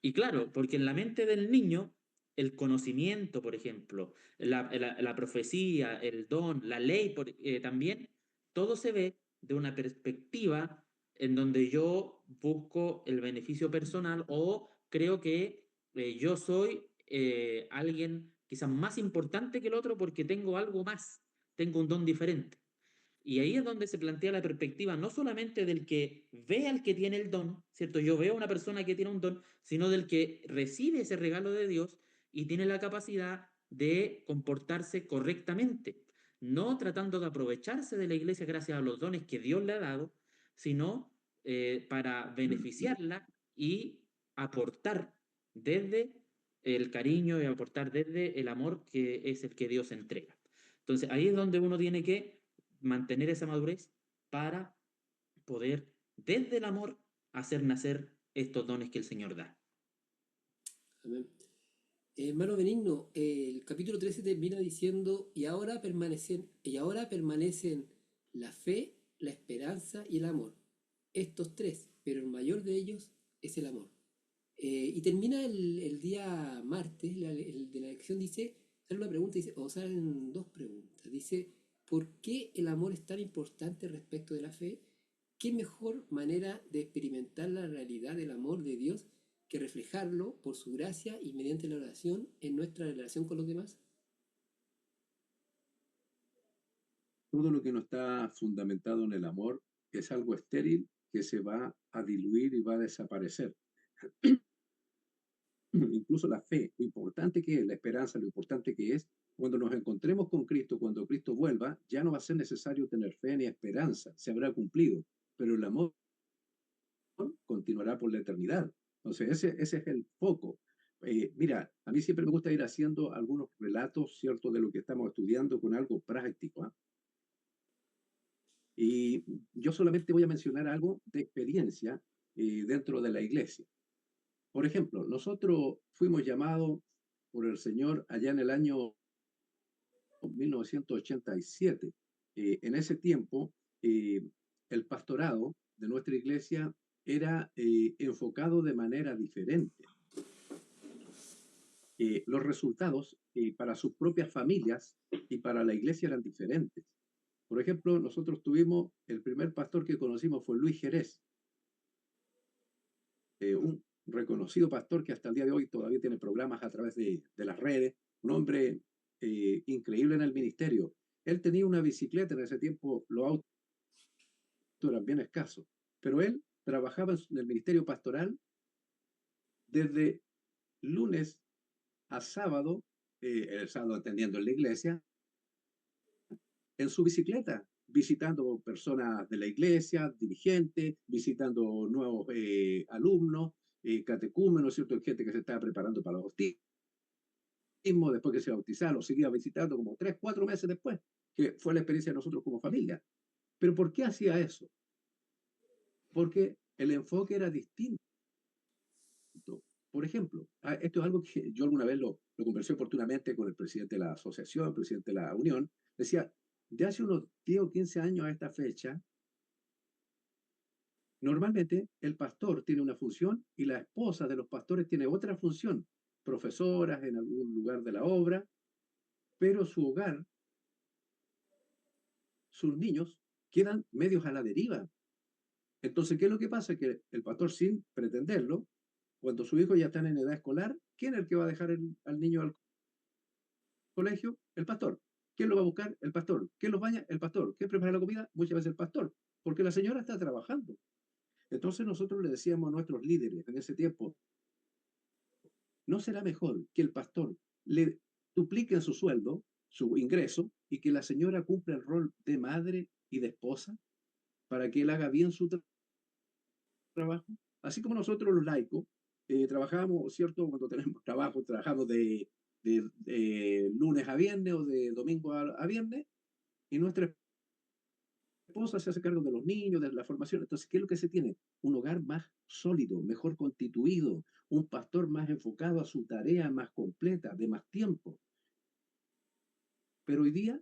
Y claro, porque en la mente del niño, el conocimiento, por ejemplo, la profecía, el don, la ley también, todo se ve de una perspectiva en donde yo busco el beneficio personal o creo que yo soy alguien quizás más importante que el otro porque tengo algo más, tengo un don diferente. Y ahí es donde se plantea la perspectiva no solamente del que ve al que tiene el don, ¿cierto? Yo veo a una persona que tiene un don, sino del que recibe ese regalo de Dios y tiene la capacidad de comportarse correctamente, no tratando de aprovecharse de la iglesia gracias a los dones que Dios le ha dado, sino para beneficiarla y aportar desde el cariño y aportar desde el amor que es el que Dios entrega. Entonces ahí es donde uno tiene que mantener esa madurez para poder, desde el amor, hacer nacer estos dones que el Señor da. Amén. Hermano Benigno, el capítulo 13 termina diciendo, y ahora permanecen la fe, la esperanza y el amor. Estos tres, pero el mayor de ellos es el amor. Y termina el día martes, el de la lección dice, sale una pregunta, dice, o salen dos preguntas. Dice, ¿por qué el amor es tan importante respecto de la fe? ¿Qué mejor manera de experimentar la realidad del amor de Dios que reflejarlo por su gracia y mediante la oración en nuestra relación con los demás? Todo lo que no está fundamentado en el amor es algo estéril que se va a diluir y va a desaparecer. incluso la fe, lo importante que es, la esperanza, lo importante que es, cuando nos encontremos con Cristo, cuando Cristo vuelva, ya no va a ser necesario tener fe ni esperanza, se habrá cumplido, pero el amor continuará por la eternidad. Entonces, ese es el foco. Mira, a mí siempre me gusta ir haciendo algunos relatos, ¿cierto?, de lo que estamos estudiando con algo práctico. ¿Ah? Y yo solamente voy a mencionar algo de experiencia dentro de la iglesia. Por ejemplo, nosotros fuimos llamados por el Señor allá en el año 1987. En ese tiempo, el pastorado de nuestra iglesia era enfocado de manera diferente. Los resultados para sus propias familias y para la iglesia eran diferentes. Por ejemplo, nosotros tuvimos, el primer pastor que conocimos fue Luis Jerez, un reconocido pastor que hasta el día de hoy todavía tiene programas a través de las redes, un hombre increíble en el ministerio. Él tenía una bicicleta, en ese tiempo los autos eran bien escasos, pero él trabajaba en el ministerio pastoral desde lunes a sábado, el sábado atendiendo en la iglesia, en su bicicleta, visitando personas de la iglesia, dirigentes, visitando nuevos alumnos, catecúmenos, ¿cierto? Gente que se estaba preparando para los bautismos, después que se bautizaron, lo seguía visitando como 3, 4 meses después, que fue la experiencia de nosotros como familia. ¿Pero por qué hacía eso? Porque el enfoque era distinto. Por ejemplo, esto es algo que yo alguna vez lo conversé oportunamente con el presidente de la asociación, el presidente de la unión, decía, de hace unos 10 o 15 años a esta fecha, normalmente el pastor tiene una función y la esposa de los pastores tiene otra función, profesoras en algún lugar de la obra, pero su hogar, sus niños, quedan medios a la deriva. Entonces, ¿qué es lo que pasa? Que el pastor, sin pretenderlo, cuando sus hijos ya están en edad escolar, ¿quién es el que va a dejar al niño al colegio? El pastor. ¿Quién lo va a buscar? El pastor. ¿Quién los baña? El pastor. ¿Quién prepara la comida? Muchas veces el pastor, porque la señora está trabajando. Entonces nosotros le decíamos a nuestros líderes en ese tiempo, ¿no será mejor que el pastor le duplique su sueldo, su ingreso, y que la señora cumpla el rol de madre y de esposa para que él haga bien su trabajo? Así como nosotros los laicos trabajamos, ¿cierto? Cuando tenemos trabajo, trabajamos de lunes a viernes o de domingo a viernes, y nuestra esposa se hace cargo de los niños, de la formación. Entonces, ¿qué es lo que se tiene? Un hogar más sólido, mejor constituido, un pastor más enfocado a su tarea más completa, de más tiempo. Pero hoy día,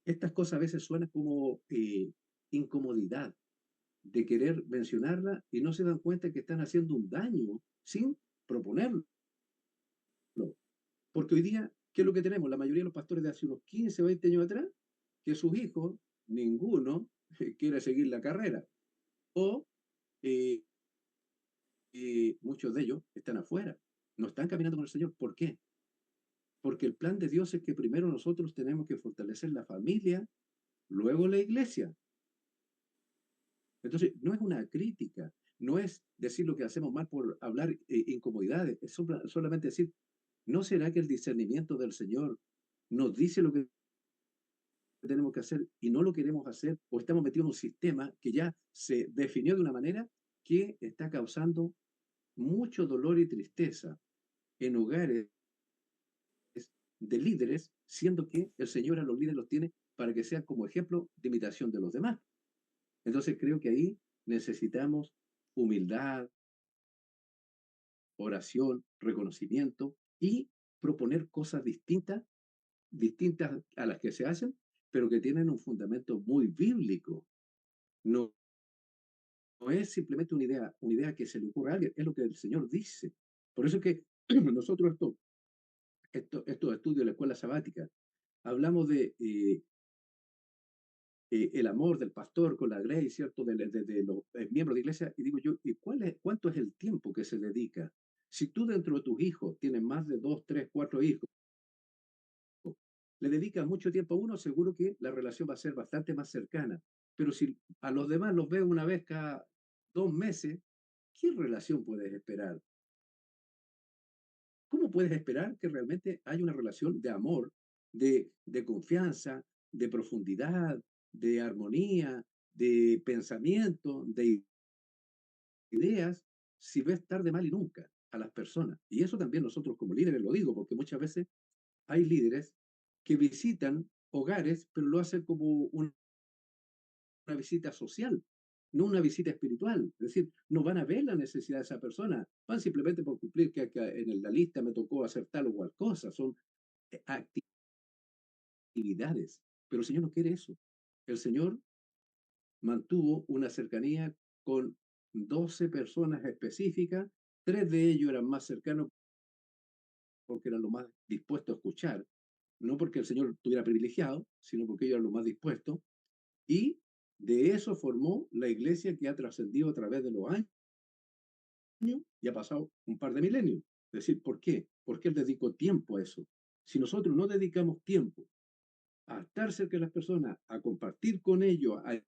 estas cosas a veces suenan como incomodidad de querer mencionarla y no se dan cuenta que están haciendo un daño sin proponerlo. Porque hoy día, ¿qué es lo que tenemos? La mayoría de los pastores de hace unos 15 o 20 años atrás, que sus hijos, ninguno quiere seguir la carrera. O eh, muchos de ellos están afuera, no están caminando con el Señor. ¿Por qué? Porque el plan de Dios es que primero nosotros tenemos que fortalecer la familia, luego la iglesia. Entonces, no es una crítica, no es decir lo que hacemos mal por hablar incomodidades, es solamente decir, ¿no será que el discernimiento del Señor nos dice lo que tenemos que hacer y no lo queremos hacer, o estamos metidos en un sistema que ya se definió de una manera que está causando mucho dolor y tristeza en hogares de líderes, siendo que el Señor a los líderes los tiene para que sean como ejemplo de imitación de los demás? Entonces creo que ahí necesitamos humildad, oración, reconocimiento y proponer cosas distintas a las que se hacen, pero que tienen un fundamento muy bíblico. No, no es simplemente una idea que se le ocurre a alguien, es lo que el Señor dice. Por eso es que nosotros estos estudios de la escuela sabática, hablamos de el amor del pastor con la grey, ¿cierto? De los miembros de iglesia, y digo yo, ¿y cuánto es el tiempo que se dedica? Si tú dentro de tus hijos tienes más de 2, 3, 4 hijos, le dedicas mucho tiempo a uno, seguro que la relación va a ser bastante más cercana. Pero si a los demás los ves una vez cada 2 meses, ¿qué relación puedes esperar? ¿cómo puedes esperar que realmente haya una relación de amor, de confianza, de profundidad, de armonía, de pensamiento, de ideas, si ves tarde, mal y nunca a las personas? Y eso también nosotros como líderes lo digo, porque muchas veces hay líderes que visitan hogares, pero lo hacen como una visita social, no una visita espiritual. Es decir, no van a ver la necesidad de esa persona, van simplemente por cumplir que en la lista me tocó hacer tal o cual cosa. Son actividades, pero el Señor no quiere eso. El Señor mantuvo una cercanía con 12 personas específicas, 3 de ellos eran más cercanos porque eran lo más dispuestos a escuchar, no porque el Señor estuviera privilegiado, sino porque ellos eran lo más dispuestos, y de eso formó la iglesia que ha trascendido a través de los años y ha pasado un par de milenios. Es decir, ¿por qué? Porque Él dedicó tiempo a eso. Si nosotros no dedicamos tiempo a estar cerca de las personas, a compartir con ellos, a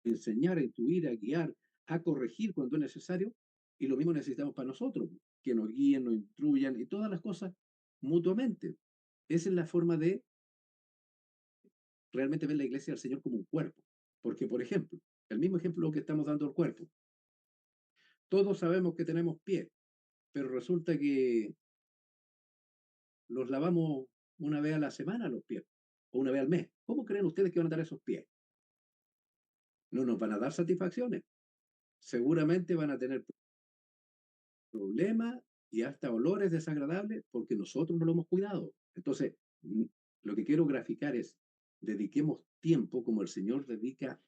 enseñar, a instruir, a guiar, a corregir cuando es necesario, y lo mismo necesitamos para nosotros, que nos guíen, nos instruyan y todas las cosas mutuamente. Esa es la forma de realmente ver la iglesia del Señor como un cuerpo. Porque, por ejemplo, el mismo ejemplo que estamos dando al cuerpo, todos sabemos que tenemos pies, pero resulta que los lavamos una vez a la semana los pies, o una vez al mes. ¿Cómo creen ustedes que van a dar esos pies? No nos van a dar satisfacciones. Seguramente van a tener problemas y hasta olores desagradables porque nosotros no lo hemos cuidado. Entonces, lo que quiero graficar es, dediquemos tiempo como el Señor dedica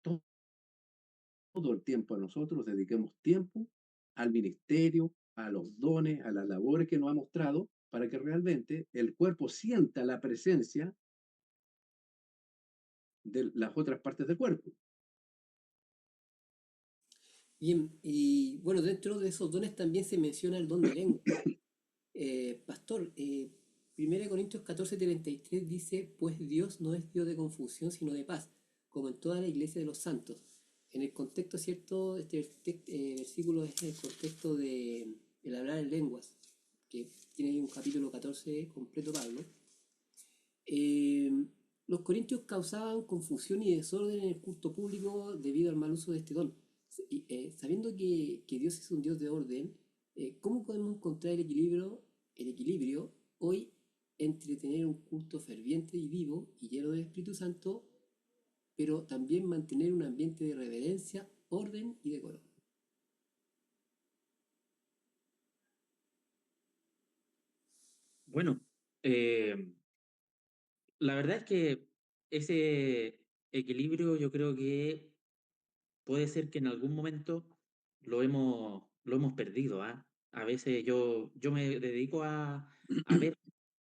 todo el tiempo a nosotros, dediquemos tiempo al ministerio, a los dones, a las labores que nos ha mostrado, para que realmente el cuerpo sienta la presencia de las otras partes del cuerpo. Bien, y bueno, dentro de esos dones también se menciona el don de lengua. Pastor, 1 Corintios 14:33 dice, pues Dios no es Dios de confusión, sino de paz, como en toda la iglesia de los santos. En el contexto, ¿cierto? Versículo es en el contexto de el hablar en lenguas, que tiene ahí un capítulo 14 completo Pablo. Eh, los corintios causaban confusión y desorden en el culto público debido al mal uso de este don. Sabiendo que Dios es un Dios de orden, ¿cómo podemos encontrar el equilibrio hoy entre tener un culto ferviente y vivo y lleno del Espíritu Santo, pero también mantener un ambiente de reverencia, orden y decoro? Bueno, la verdad es que ese equilibrio yo creo que puede ser que en algún momento lo hemos perdido, ¿ah? A veces yo me dedico a ver,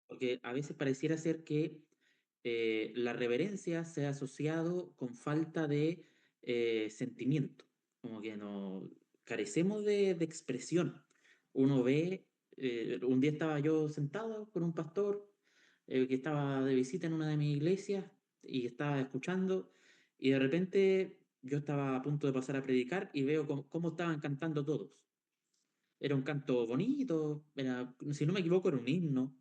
porque a veces pareciera ser que la reverencia se ha asociado con falta de sentimiento, como que no carecemos de expresión. Uno ve, un día estaba yo sentado con un pastor que estaba de visita en una de mis iglesias y estaba escuchando y de repente yo estaba a punto de pasar a predicar y veo cómo estaban cantando todos. Era un canto bonito, era, si no me equivoco, era un himno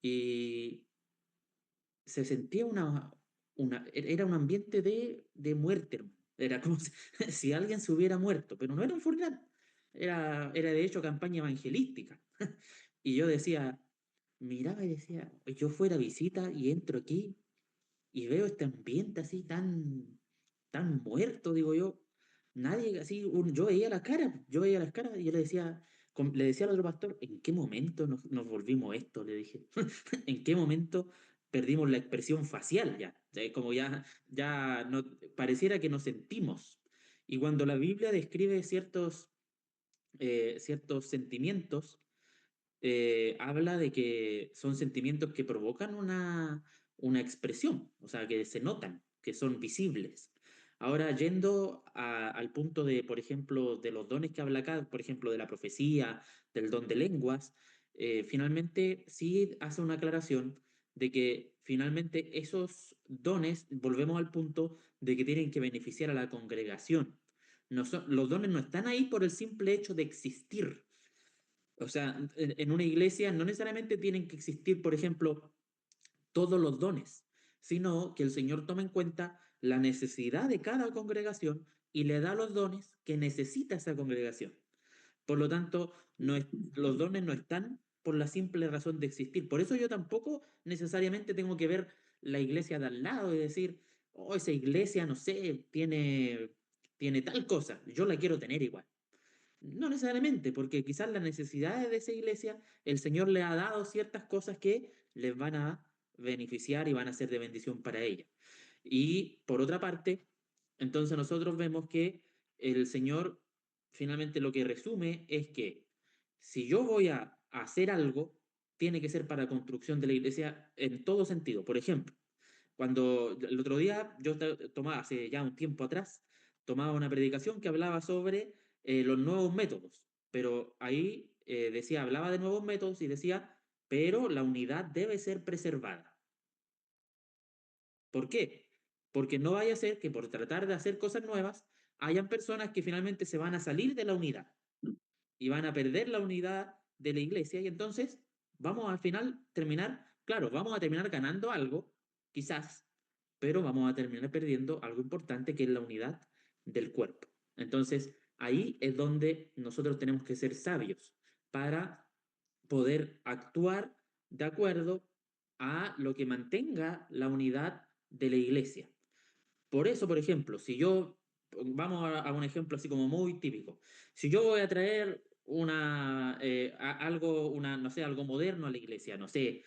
y se sentía era un ambiente de muerte, hermano. Era como si, si alguien se hubiera muerto, pero no era un funeral, era de hecho campaña evangelística. Y yo decía, miraba y decía, yo fuera a visita y entro aquí y veo este ambiente así tan muerto, digo yo. Nadie así, yo veía la cara, yo veía las caras y yo le decía, le decía al otro pastor, ¿en qué momento nos volvimos esto? Le dije, ¿en qué momento perdimos la expresión facial ya? O sea, como ya no, pareciera que nos sentimos. Y cuando la Biblia describe ciertos sentimientos, habla de que son sentimientos que provocan una expresión, o sea, que se notan, que son visibles. Ahora, yendo al punto de, por ejemplo, de los dones que habla acá, por ejemplo, de la profecía, del don de lenguas, finalmente sí hace una aclaración de que finalmente esos dones, volvemos al punto de que tienen que beneficiar a la congregación. Los dones no están ahí por el simple hecho de existir, O sea, en una iglesia no necesariamente tienen que existir, por ejemplo, todos los dones, sino que el Señor toma en cuenta la necesidad de cada congregación y le da los dones que necesita esa congregación. Por lo tanto, los dones no están por la simple razón de existir. Por eso yo tampoco necesariamente tengo que ver la iglesia de al lado y decir, oh, esa iglesia, no sé, tiene tal cosa, yo la quiero tener igual. No necesariamente, porque quizás las necesidades de esa iglesia, el Señor le ha dado ciertas cosas que les van a beneficiar y van a ser de bendición para ella. Y por otra parte, entonces nosotros vemos que el Señor finalmente lo que resume es que si yo voy a hacer algo, tiene que ser para construcción de la iglesia en todo sentido. Por ejemplo, cuando el otro día yo tomaba, hace ya un tiempo atrás, tomaba una predicación que hablaba sobre los nuevos métodos, pero ahí decía, hablaba de nuevos métodos y decía, pero la unidad debe ser preservada. ¿Por qué? Porque no vaya a ser que por tratar de hacer cosas nuevas, hayan personas que finalmente se van a salir de la unidad y van a perder la unidad de la iglesia y entonces vamos al final terminar, claro, vamos a terminar ganando algo, quizás, pero vamos a terminar perdiendo algo importante que es la unidad del cuerpo. Entonces, ahí es donde nosotros tenemos que ser sabios para poder actuar de acuerdo a lo que mantenga la unidad de la iglesia. Por eso, por ejemplo, si yo, vamos a un ejemplo así como muy típico, si yo voy a traer algo, no sé, algo moderno a la iglesia, no sé,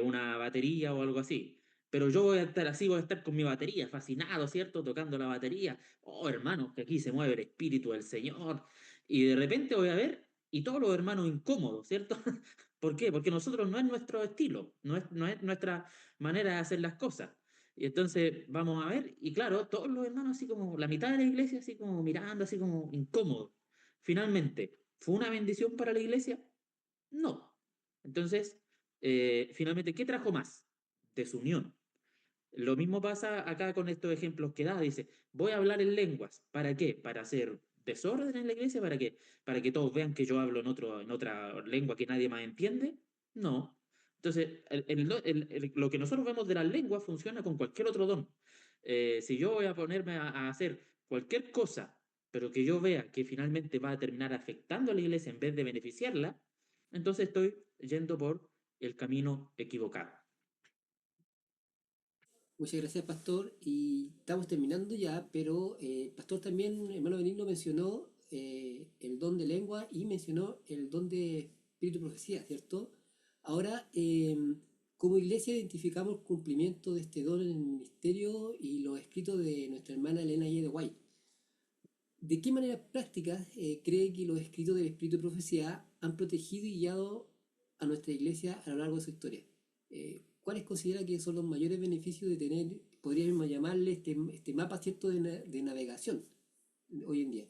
una batería o algo así, pero yo voy a estar así, voy a estar con mi batería, fascinado, ¿cierto? Tocando la batería, oh hermanos, que aquí se mueve el Espíritu del Señor, y de repente voy a ver, y todos los hermanos incómodos, ¿cierto? ¿Por qué? Porque nosotros no es nuestro estilo, no es nuestra manera de hacer las cosas. Y entonces vamos a ver, y claro, todos los hermanos así como la mitad de la iglesia así como mirando, así como incómodo. Finalmente, ¿fue una bendición para la iglesia? No. Entonces, finalmente, ¿qué trajo más? Desunión. Lo mismo pasa acá con estos ejemplos que da. Dice, voy a hablar en lenguas. ¿Para qué? ¿Para hacer desorden en la iglesia? ¿Para qué? ¿Para que todos vean que yo hablo en otra lengua que nadie más entiende? No. Entonces, lo que nosotros vemos de las lenguas funciona con cualquier otro don. Si yo voy a ponerme a hacer cualquier cosa, pero que yo vea que finalmente va a terminar afectando a la iglesia en vez de beneficiarla, entonces estoy yendo por el camino equivocado. Muchas gracias, Pastor. Y estamos terminando ya, pero Pastor también, hermano Benigno, mencionó el don de lengua y mencionó el don de espíritu de profecía, ¿cierto? Ahora, como iglesia identificamos el cumplimiento de este don en el ministerio y los escritos de nuestra hermana Elena G. de White. ¿De qué manera prácticas cree que los escritos del espíritu de profecía han protegido y guiado a nuestra iglesia a lo largo de su historia? ¿Cuáles considera que son los mayores beneficios de tener, podríamos llamarle este mapa cierto de navegación hoy en día?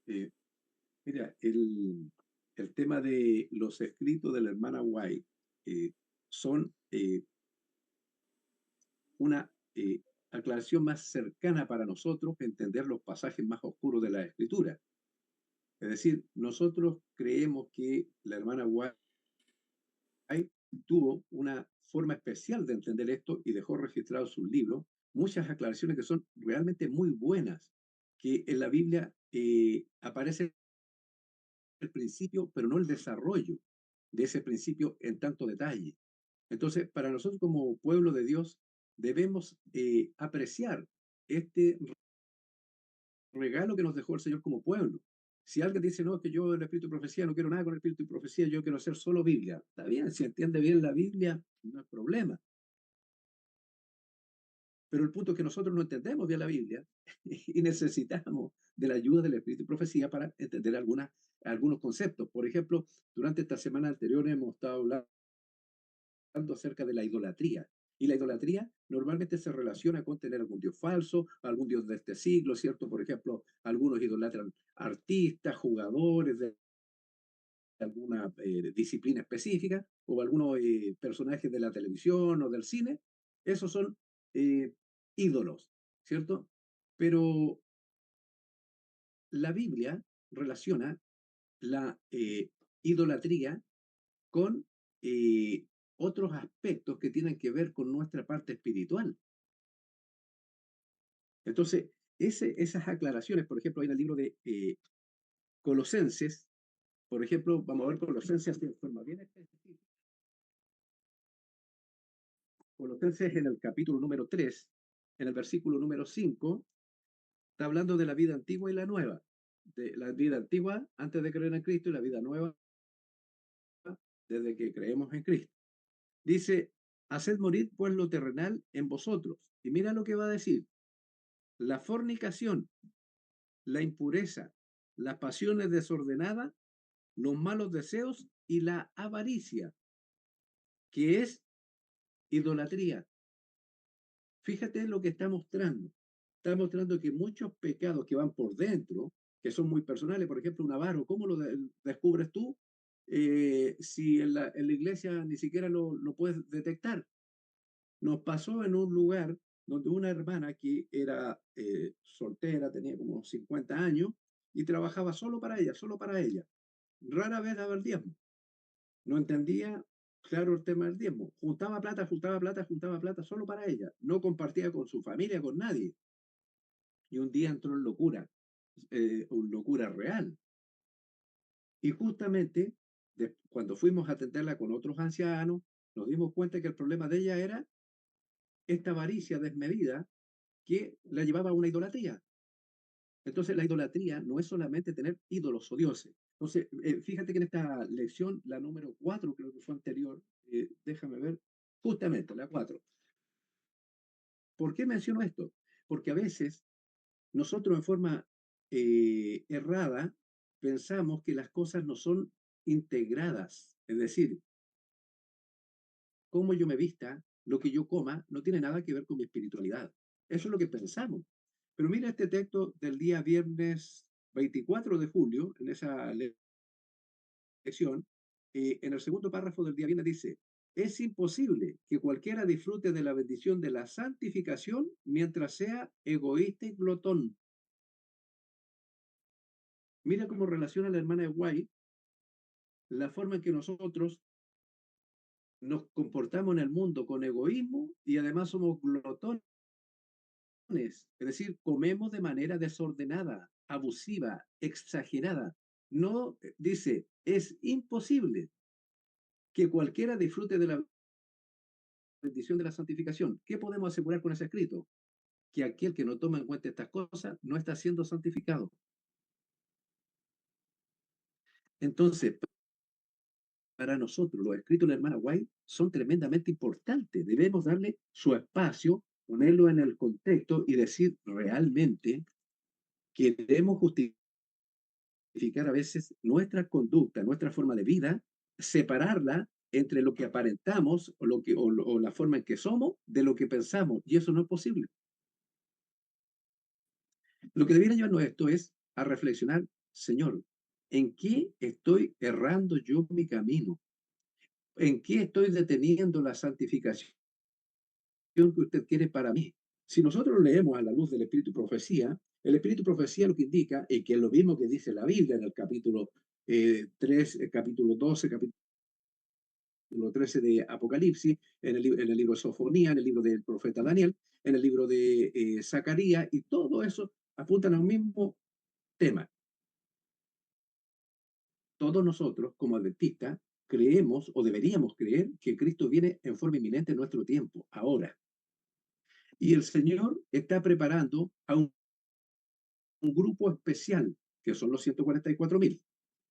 Eh, Mira, el tema de los escritos de la hermana White son una aclaración más cercana para nosotros entender los pasajes más oscuros de la Escritura. Es decir, nosotros creemos que la hermana White tuvo una forma especial de entender esto y dejó registrado en sus libros muchas aclaraciones que son realmente muy buenas, que en la Biblia aparece el principio, pero no el desarrollo de ese principio en tanto detalle. Entonces, para nosotros como pueblo de Dios, debemos apreciar este regalo que nos dejó el Señor como pueblo. Si alguien dice, no, es que yo el espíritu de profecía no quiero nada con el espíritu de profecía, yo quiero hacer solo Biblia. Está bien, si entiende bien la Biblia, no hay problema. Pero el punto es que nosotros no entendemos bien la Biblia y necesitamos de la ayuda del espíritu de profecía para entender algunos conceptos. Por ejemplo, durante esta semana anterior hemos estado hablando acerca de la idolatría. Y la idolatría normalmente se relaciona con tener algún dios falso, algún dios de este siglo, ¿cierto? Por ejemplo, algunos idolatran artistas, jugadores de alguna disciplina específica o algunos personajes de la televisión o del cine. Esos son eh, ídolos, ¿cierto? Pero la Biblia relaciona la idolatría con otros aspectos que tienen que ver con nuestra parte espiritual. Entonces, esas aclaraciones, por ejemplo, en el libro de Colosenses, por ejemplo, vamos a ver Colosenses de forma bien específica. Colosenses en el capítulo número 3, en el versículo número 5, está hablando de la vida antigua y la nueva. De la vida antigua antes de creer en Cristo y la vida nueva desde que creemos en Cristo. Dice, haced morir pues lo terrenal en vosotros. Y mira lo que va a decir. La fornicación, la impureza, las pasiones desordenadas, los malos deseos y la avaricia, que es idolatría. Fíjate lo que está mostrando. Está mostrando que muchos pecados que van por dentro, que son muy personales, por ejemplo, un avaro, ¿cómo lo descubres tú? Si en la iglesia ni siquiera lo puedes detectar. Nos pasó en un lugar donde una hermana que era soltera, tenía como 50 años, y trabajaba solo para ella, solo para ella. Rara vez daba el diezmo. No entendía, claro, el tema del diezmo. Juntaba plata, juntaba plata, juntaba plata solo para ella. No compartía con su familia, con nadie. Y un día entró en locura, locura real. Y justamente cuando fuimos a atenderla con otros ancianos, nos dimos cuenta que el problema de ella era esta avaricia desmedida que la llevaba a una idolatría. Entonces, la idolatría no es solamente tener ídolos o dioses. Entonces, fíjate que en esta lección, la número 4, creo que fue anterior, déjame ver, justamente la 4. ¿Por qué menciono esto? Porque a veces nosotros en forma errada pensamos que las cosas no son integradas. Es decir, cómo yo me vista, lo que yo coma, no tiene nada que ver con mi espiritualidad. Eso es lo que pensamos. Pero mira este texto del día viernes 24 de julio, en esa lección, en el segundo párrafo del día viernes dice, es imposible que cualquiera disfrute de la bendición de la santificación mientras sea egoísta y glotón. Mira cómo relaciona la hermana de White la forma en que nosotros nos comportamos en el mundo con egoísmo y además somos glotones. Es decir, comemos de manera desordenada, abusiva, exagerada. No, dice, es imposible que cualquiera disfrute de la bendición de la santificación. ¿Qué podemos asegurar con ese escrito? Que aquel que no toma en cuenta estas cosas no está siendo santificado. Entonces, para nosotros, los escritos de la hermana White son tremendamente importantes. Debemos darle su espacio, ponerlo en el contexto y decir realmente que debemos justificar a veces nuestra conducta, nuestra forma de vida, separarla entre lo que aparentamos o la forma en que somos de lo que pensamos. Y eso no es posible. Lo que debiera llevarnos esto es a reflexionar, Señor, ¿en qué estoy errando yo mi camino? ¿En qué estoy deteniendo la santificación que usted quiere para mí? Si nosotros leemos a la luz del Espíritu Profecía, el Espíritu Profecía lo que indica es que es lo mismo que dice la Biblia en el capítulo 3, capítulo 12, capítulo 13 de Apocalipsis, en el libro de Sofonía, en el libro del profeta Daniel, en el libro de Zacarías, y todo eso apuntan a un mismo tema. Todos nosotros, como adventistas, creemos o deberíamos creer que Cristo viene en forma inminente en nuestro tiempo, ahora. Y el Señor está preparando a un grupo especial, que son los 144.000,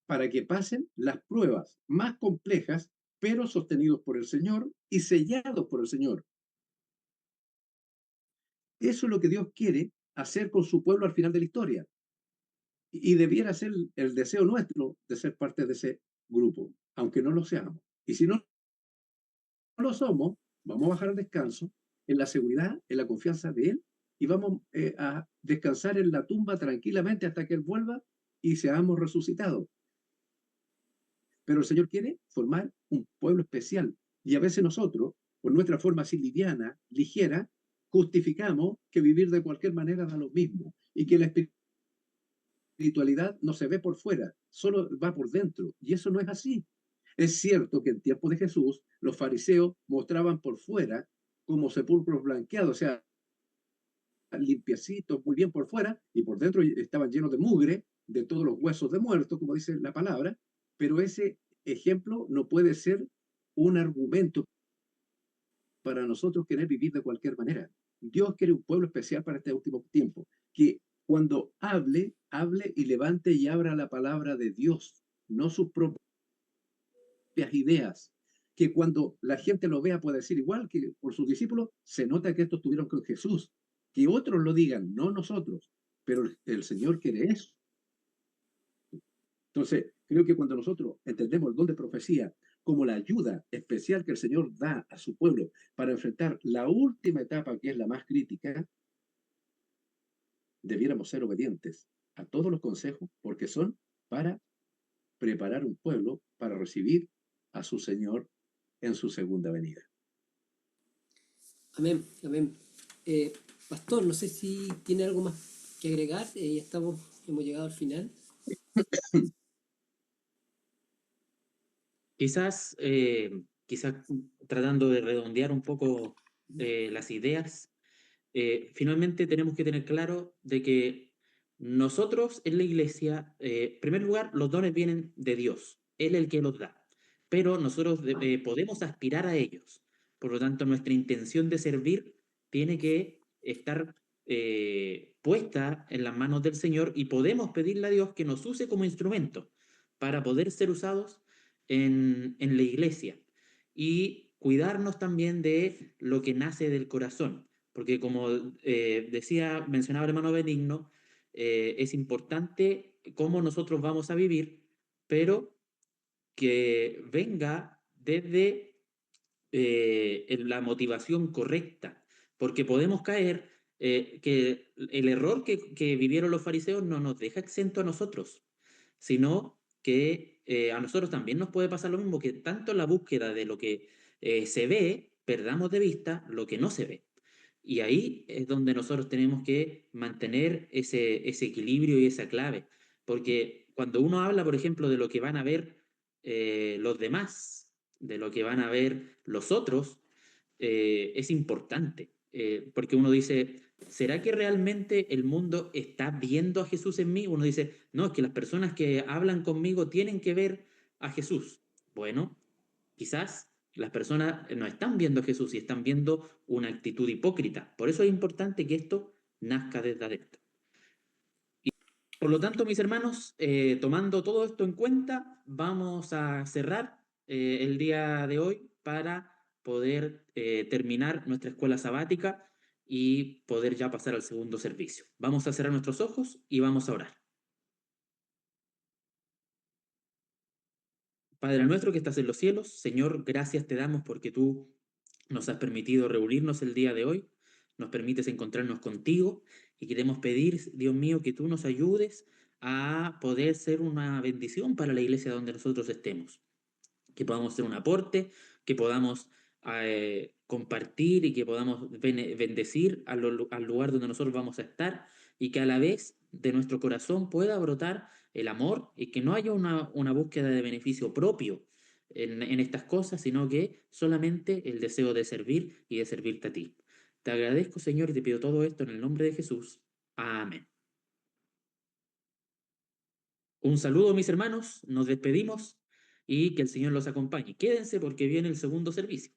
para que pasen las pruebas más complejas, pero sostenidos por el Señor y sellados por el Señor. Eso es lo que Dios quiere hacer con su pueblo al final de la historia. Y debiera ser el deseo nuestro de ser parte de ese grupo, aunque no lo seamos. Y si no lo somos, vamos a bajar al descanso en la seguridad, en la confianza de Él, y vamos a descansar en la tumba tranquilamente hasta que Él vuelva y seamos resucitados. Pero el Señor quiere formar un pueblo especial. Y a veces nosotros, por nuestra forma así liviana, ligera, justificamos que vivir de cualquier manera da lo mismo y que la espiritualidad no se ve por fuera, solo va por dentro. Y eso no es así. Es cierto que en tiempos de Jesús los fariseos mostraban por fuera como sepulcros blanqueados, o sea, limpiecitos, muy bien por fuera, y por dentro estaban llenos de mugre, de todos los huesos de muertos, como dice la palabra, pero ese ejemplo no puede ser un argumento para nosotros querer vivir de cualquier manera. Dios quiere un pueblo especial para este último tiempo, que cuando hable, hable y levante y abra la palabra de Dios, no sus propias ideas. Que cuando la gente lo vea pueda decir, igual que por sus discípulos, se nota que estos estuvieron con Jesús. Que otros lo digan, no nosotros. Pero el Señor quiere eso. Entonces, creo que cuando nosotros entendemos el don de profecía como la ayuda especial que el Señor da a su pueblo para enfrentar la última etapa, que es la más crítica, debiéramos ser obedientes a todos los consejos, porque son para preparar un pueblo para recibir a su Señor en su segunda venida. Amén, amén. Eh, Pastor, no sé si tiene algo más que agregar. Ya hemos llegado al final. Quizás, quizás tratando de redondear un poco las ideas, finalmente tenemos que tener claro de que nosotros en la iglesia, en primer lugar, los dones vienen de Dios, Él es el que los da, pero nosotros podemos aspirar a ellos. Por lo tanto, nuestra intención de servir tiene que estar puesta en las manos del Señor y podemos pedirle a Dios que nos use como instrumento para poder ser usados en la iglesia y cuidarnos también de lo que nace del corazón, porque como mencionaba el hermano Benigno, es importante cómo nosotros vamos a vivir, pero que venga desde en la motivación correcta, porque podemos caer que el error que vivieron los fariseos no nos deja exento a nosotros, sino que a nosotros también nos puede pasar lo mismo, que tanto en la búsqueda de lo que se ve, perdamos de vista lo que no se ve. Y ahí es donde nosotros tenemos que mantener ese equilibrio y esa clave, porque cuando uno habla, por ejemplo, de lo que van a ver los demás, de lo que van a ver los otros, es importante, porque uno dice, ¿será que realmente el mundo está viendo a Jesús en mí? Uno dice, no, es que las personas que hablan conmigo tienen que ver a Jesús. Bueno, quizás las personas no están viendo a Jesús y están viendo una actitud hipócrita. Por eso es importante que esto nazca desde adentro. Por lo tanto, mis hermanos, tomando todo esto en cuenta, vamos a cerrar el día de hoy para poder terminar nuestra escuela sabática y poder ya pasar al segundo servicio. Vamos a cerrar nuestros ojos y vamos a orar. Padre nuestro que estás en los cielos, Señor, gracias te damos porque tú nos has permitido reunirnos el día de hoy, nos permites encontrarnos contigo y queremos pedir, Dios mío, que tú nos ayudes a poder ser una bendición para la iglesia donde nosotros estemos, que podamos ser un aporte, que podamos compartir y que podamos bendecir al lugar donde nosotros vamos a estar y que a la vez de nuestro corazón pueda brotar el amor y que no haya una búsqueda de beneficio propio en estas cosas, sino que solamente el deseo de servir y de servirte a ti. Te agradezco, Señor, y te pido todo esto en el nombre de Jesús. Amén. Un saludo, mis hermanos, nos despedimos y que el Señor los acompañe. Quédense porque viene el segundo servicio.